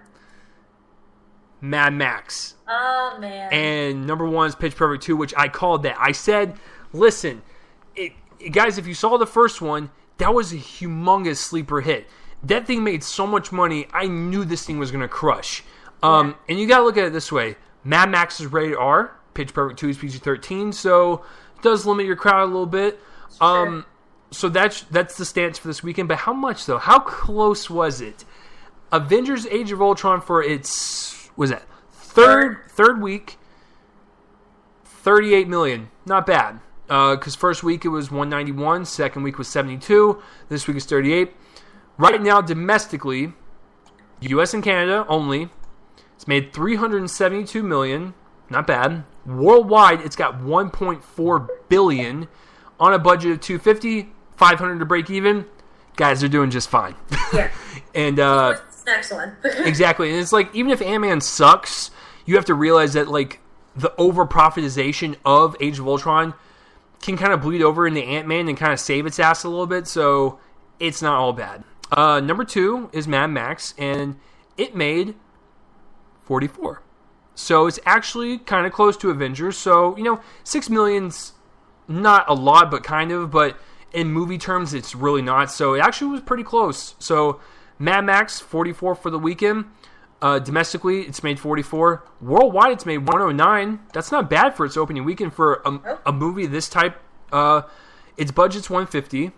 Mad Max.
Oh, man.
And number 1 is Pitch Perfect 2, which I called that. I said, listen, guys, if you saw the first one, that was a humongous sleeper hit. That thing made so much money, I knew this thing was going to crush. And you got to look at it this way. Mad Max is rated R. Pitch Perfect 2 is PG-13, so it does limit your crowd a little bit. Sure. So that's the stance for this weekend. But how much, though? How close was it? Avengers Age of Ultron for its, was that third week, 38 million. Not bad. Because first week it was 191, second week was 72, this week is 38. Right now, domestically, U.S. and Canada only, it's made 372 million. Not bad. Worldwide, it's got 1.4 billion on a budget of 250, 500 to break even. Guys, they're doing just fine.
Yeah.
And
what's the next one?
exactly. And it's like, even if Ant-Man sucks, you have to realize that like the over-profitization of Age of Ultron can kind of bleed over into Ant-Man and kind of save its ass a little bit, so it's not all bad. Number 2 is Mad Max, and it made 44. So it's actually kind of close to Avengers. So, 6 million's not a lot, but kind of. But in movie terms, it's really not. So it actually was pretty close. So Mad Max, 44 for the weekend. Domestically, it's made 44. Worldwide, it's made 109. That's not bad for its opening weekend for a movie of this type. Its budget's 150.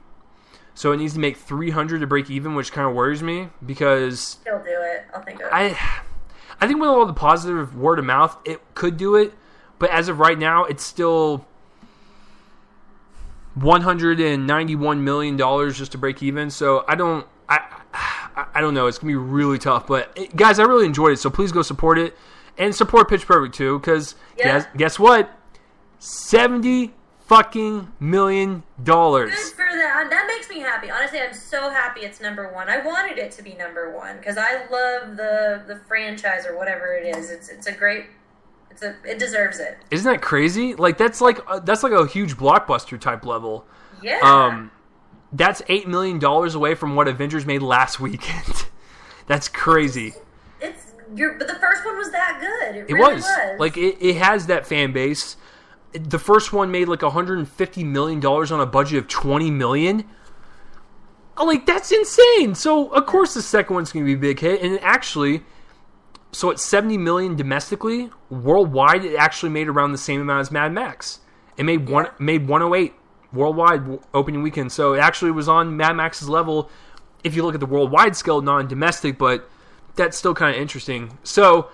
So it needs to make 300 to break even, which kind of worries me because...
He'll do it. I'll think of it.
I think with all the positive word of mouth, it could do it. But as of right now, it's still $191 million just to break even. So I don't know. It's going to be really tough. But guys, I really enjoyed it. So please go support it. And support Pitch Perfect too. Because guess what? $70 fucking million.
Good for that. That makes me happy. Honestly, I'm so happy it's number 1. I wanted it to be number 1 because I love the franchise or whatever it is. It's a great. It deserves it.
Isn't that crazy? Like that's like a huge blockbuster type level.
Yeah.
That's $8 million away from what Avengers made last weekend. That's crazy.
But the first one was that good. It
really
was.
Like it has that fan base. The first one made like $150 million on a budget of $20 million. Like, that's insane. So, of course, the second one's going to be a big hit. And actually, so it's $70 million domestically. Worldwide, it actually made around the same amount as Mad Max. It made 108 worldwide opening weekend. So, it actually was on Mad Max's level if you look at the worldwide scale, not in domestic. But that's still kind of interesting. So,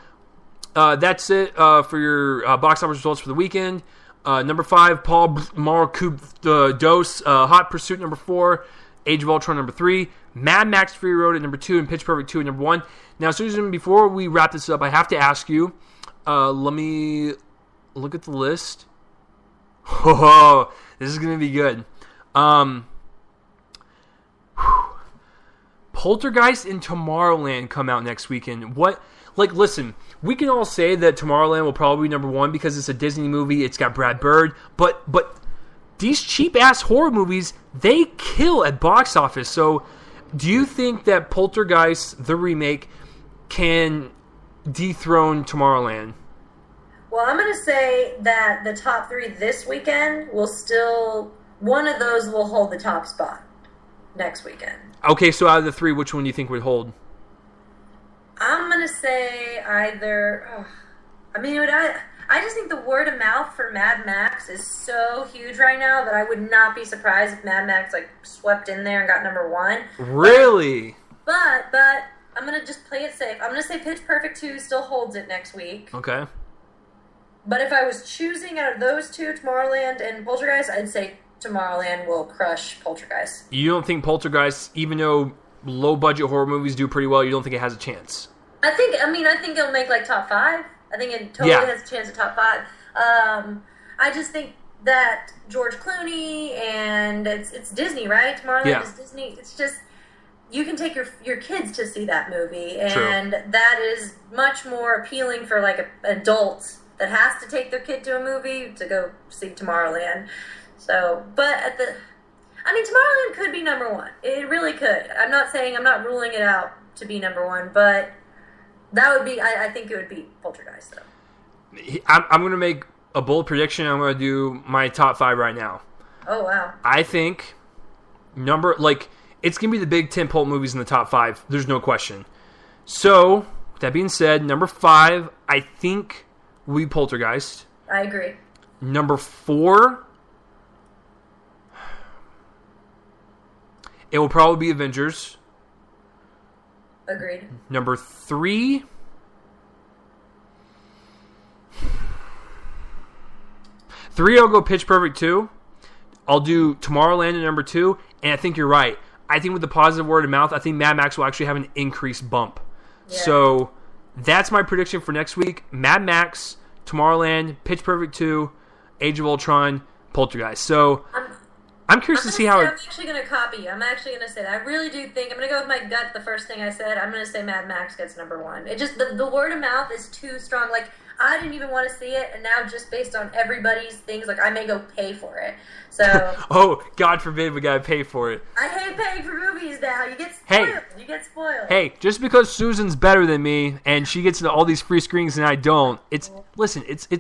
that's it for your box office results for the weekend. Number 5, Paul Marcoux Dose, Hot Pursuit number 4, Age of Ultron number 3, Mad Max Fury Road at number 2, and Pitch Perfect 2 at number 1. Now, Susan, before we wrap this up, I have to ask you, let me look at the list. Oh, this is going to be good. Poltergeist and Tomorrowland come out next weekend. Listen, we can all say that Tomorrowland will probably be number 1 because it's a Disney movie. It's got Brad Bird. But these cheap-ass horror movies, they kill at box office. So do you think that Poltergeist, the remake, can dethrone Tomorrowland?
Well, I'm going to say that the top 3 this weekend will still... One of those will hold the top spot next weekend.
Okay, so out of the 3, which one do you think would hold?
I'm going to say either... I just think the word of mouth for Mad Max is so huge right now that I would not be surprised if Mad Max swept in there and got number 1.
Really?
But I'm going to just play it safe. I'm going to say Pitch Perfect 2 still holds it next week.
Okay.
But if I was choosing out of those 2, Tomorrowland and Poltergeist, I'd say Tomorrowland will crush Poltergeist.
You don't think Poltergeist, even though low-budget horror movies do pretty well, you don't think it has a chance?
I think it'll make top 5. I I think it totally has a chance at top 5. I just think that George Clooney and it's Disney, right? Tomorrowland is Disney. It's just, you can take your kids to see that movie, and that is much more appealing for like an adult that has to take their kid to a movie to go see Tomorrowland. So, but Tomorrowland could be number 1. It really could. I'm not ruling it out to be number 1, but that would be, I think it would be Poltergeist, though.
I'm going to make a bold prediction. I'm going to do my top 5 right now.
Oh, wow.
I think it's going to be the big tentpole movies in the top 5. There's no question. So, with that being said, number 5, I think will be Poltergeist.
I agree.
Number 4, it will probably be Avengers.
Agreed.
Number 3, I'll go Pitch Perfect 2. I'll do Tomorrowland at number 2, and I think you're right. I think with the positive word of mouth, I think Mad Max will actually have an increased bump. Yeah. So that's my prediction for next week. Mad Max, Tomorrowland, Pitch Perfect 2, Age of Ultron, Poltergeist. So I'm curious to see how
I'm actually going to copy you. I'm actually going to say that. I really do think, I'm going to go with my gut, the first thing I said. I'm going to say Mad Max gets number 1. It just, the word of mouth is too strong. Like, I didn't even want to see it, and now just based on everybody's things, like, I may go pay for it. So
oh, God forbid we gotta pay for it.
I hate paying for movies now. You get spoiled. You get spoiled.
Hey, just because Susan's better than me and she gets all these free screenings and I don't, it's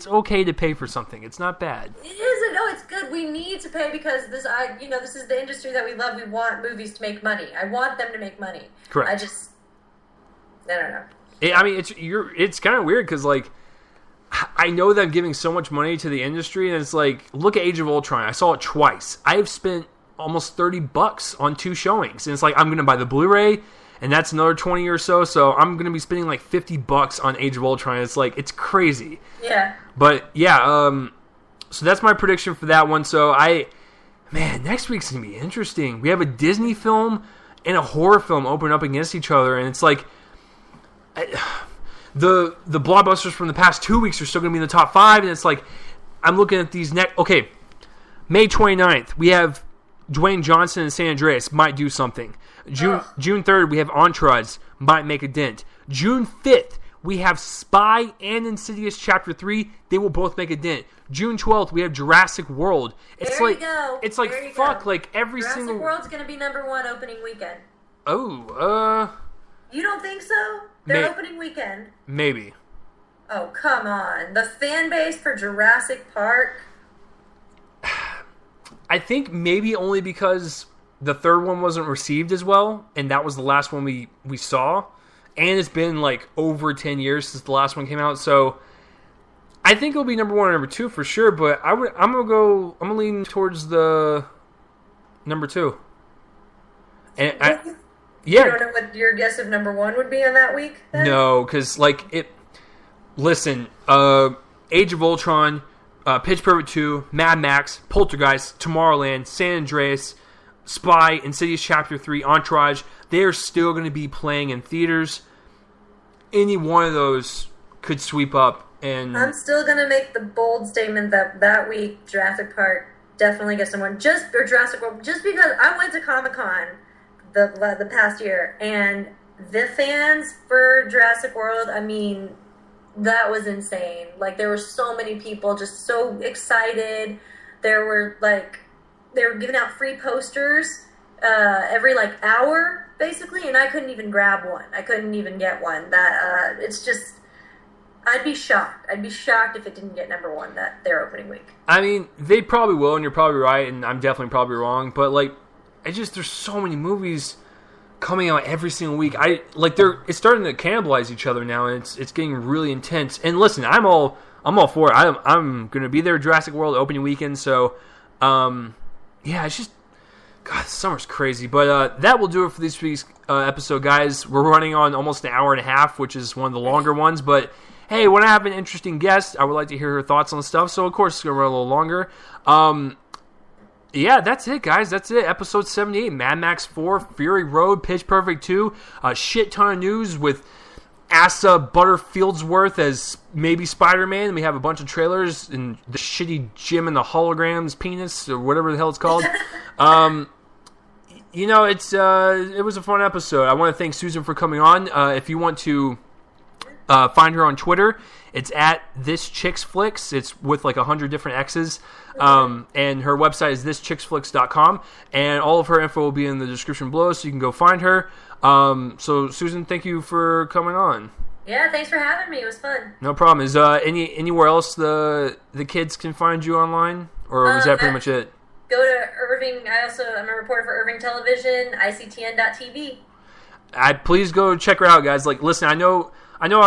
okay to pay for something. It's not bad.
It isn't. No, it's good. We need to pay because this is the industry that we love. We want movies to make money. I want them to make money.
Correct.
I don't know.
It's kind of weird because like, I know that I'm giving so much money to the industry, and it's like, look at Age of Ultron. I saw it twice. I've spent almost $30 on 2 showings, and it's like I'm going to buy the Blu-ray, and that's another $20 or so. So I'm going to be spending like $50 on Age of Ultron. It's like, it's crazy.
Yeah.
But yeah, so that's my prediction for that one. So next week's going to be interesting. We have a Disney film and a horror film open up against each other, and it's like, The blockbusters from the past 2 weeks are still going to be in the top 5, and it's like, I'm looking at these next... Okay, May 29th, we have Dwayne Johnson and San Andreas, might do something. June 3rd, we have Entourage, might make a dent. June 5th, we have Spy and Insidious Chapter 3, they will both make a dent. June 12th, we have Jurassic World. It's
there
like,
you go.
It's like,
there you
fuck,
go.
like every
Jurassic
single...
Jurassic World's going to be number 1 opening weekend.
Oh,
You don't think so? Their opening weekend.
Maybe.
Oh, come on. The fan base for Jurassic Park.
I think maybe only because the third one wasn't received as well, and that was the last one we saw. And it's been like over 10 years since the last one came out, so I think it'll be number 1 or number 2 for sure, but I'm gonna lean towards the number 2. And
You don't know what your guess of number 1 would be on that week, then?
No, because, listen, Age of Ultron, Pitch Perfect 2, Mad Max, Poltergeist, Tomorrowland, San Andreas, Spy, Insidious Chapter 3, Entourage, they're still going to be playing in theaters. Any one of those could sweep up. And
I'm still going to make the bold statement that week, Jurassic Park definitely gets someone, or Jurassic World, just because I went to Comic-Con the past year, and the fans for Jurassic World, I mean, that was insane. Like, there were so many people just so excited. They were giving out free posters every hour, basically, and I couldn't even grab one. I couldn't even get one. It's just, I'd be shocked. I'd be shocked if it didn't get number 1 their opening week.
I mean, they probably will, and you're probably right, and I'm definitely probably wrong, but there's so many movies coming out every single week. It's starting to cannibalize each other now, and it's getting really intense. And listen, I'm all for it. I'm gonna be there Jurassic World opening weekend. So, it's just, God, summer's crazy. But that will do it for this week's episode, guys. We're running on almost an hour and a half, which is one of the longer ones. But hey, when I have an interesting guest, I would like to hear her thoughts on stuff. So of course, it's gonna run a little longer. Yeah, that's it, guys. That's it. Episode 78, Mad Max 4, Fury Road, Pitch Perfect 2. A shit ton of news with Asa Butterfieldsworth as maybe Spider-Man. And we have a bunch of trailers and the shitty Jim and the holograms penis or whatever the hell it's called. You know, it was a fun episode. I want to thank Susan for coming on. If you want to find her on Twitter, it's at ThisChicksFlix. It's with like 100 different X's. And her website is thischicksflix.com. And all of her info will be in the description below, so you can go find her. So, Susan, thank you for coming on.
Yeah, thanks for having me. It was fun.
No problem. Is anywhere else the kids can find you online? Or was that pretty much it?
Go to Irving. I'm a reporter for Irving Television, ICTN.tv.
Please go check her out, guys. Like, listen, I know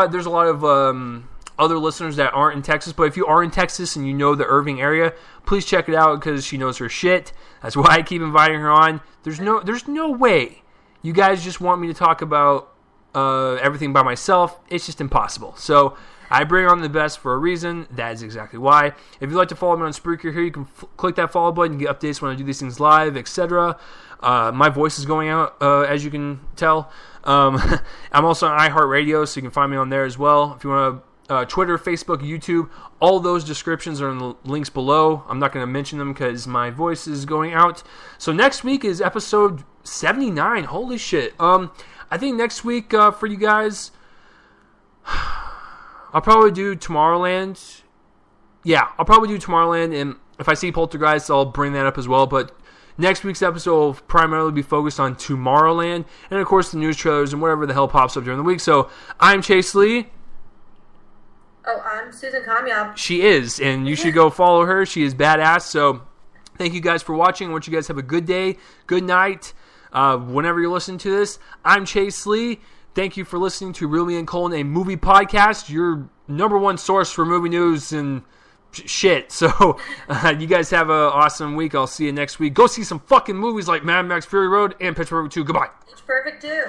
there's a lot of other listeners that aren't in Texas, but if you are in Texas and you know the Irving area, please check it out because she knows her shit. That's why I keep inviting her on. There's no way you guys just want me to talk about everything by myself. It's just impossible. So I bring on the best for a reason. That is exactly why. If you'd like to follow me on Spreaker here, you can click that follow button and get updates when I do these things live, etc. My voice is going out, as you can tell. I'm also on iHeartRadio, so you can find me on there as well. If you want to Twitter, Facebook, YouTube, all those descriptions are in the links below. I'm not going to mention them because my voice is going out. So next week is episode 79. Holy shit. I think next week for you guys, I'll probably do Tomorrowland. Yeah, I'll probably do Tomorrowland, and if I see Poltergeist, I'll bring that up as well. But next week's episode will primarily be focused on Tomorrowland, and of course the news trailers and whatever the hell pops up during the week. So I'm Chase Lee.
Oh, I'm Susan Kamyab.
She is, and you should go follow her. She is badass. So thank you guys for watching. I want you guys to have a good day, good night, whenever you're listening to this. I'm Chase Lee. Thank you for listening to Real Me and Colin, a movie podcast, your number one source for movie news and shit. So you guys have an awesome week. I'll see you next week. Go see some fucking movies like Mad Max Fury Road and Pitch Perfect 2. Goodbye.
Pitch Perfect 2.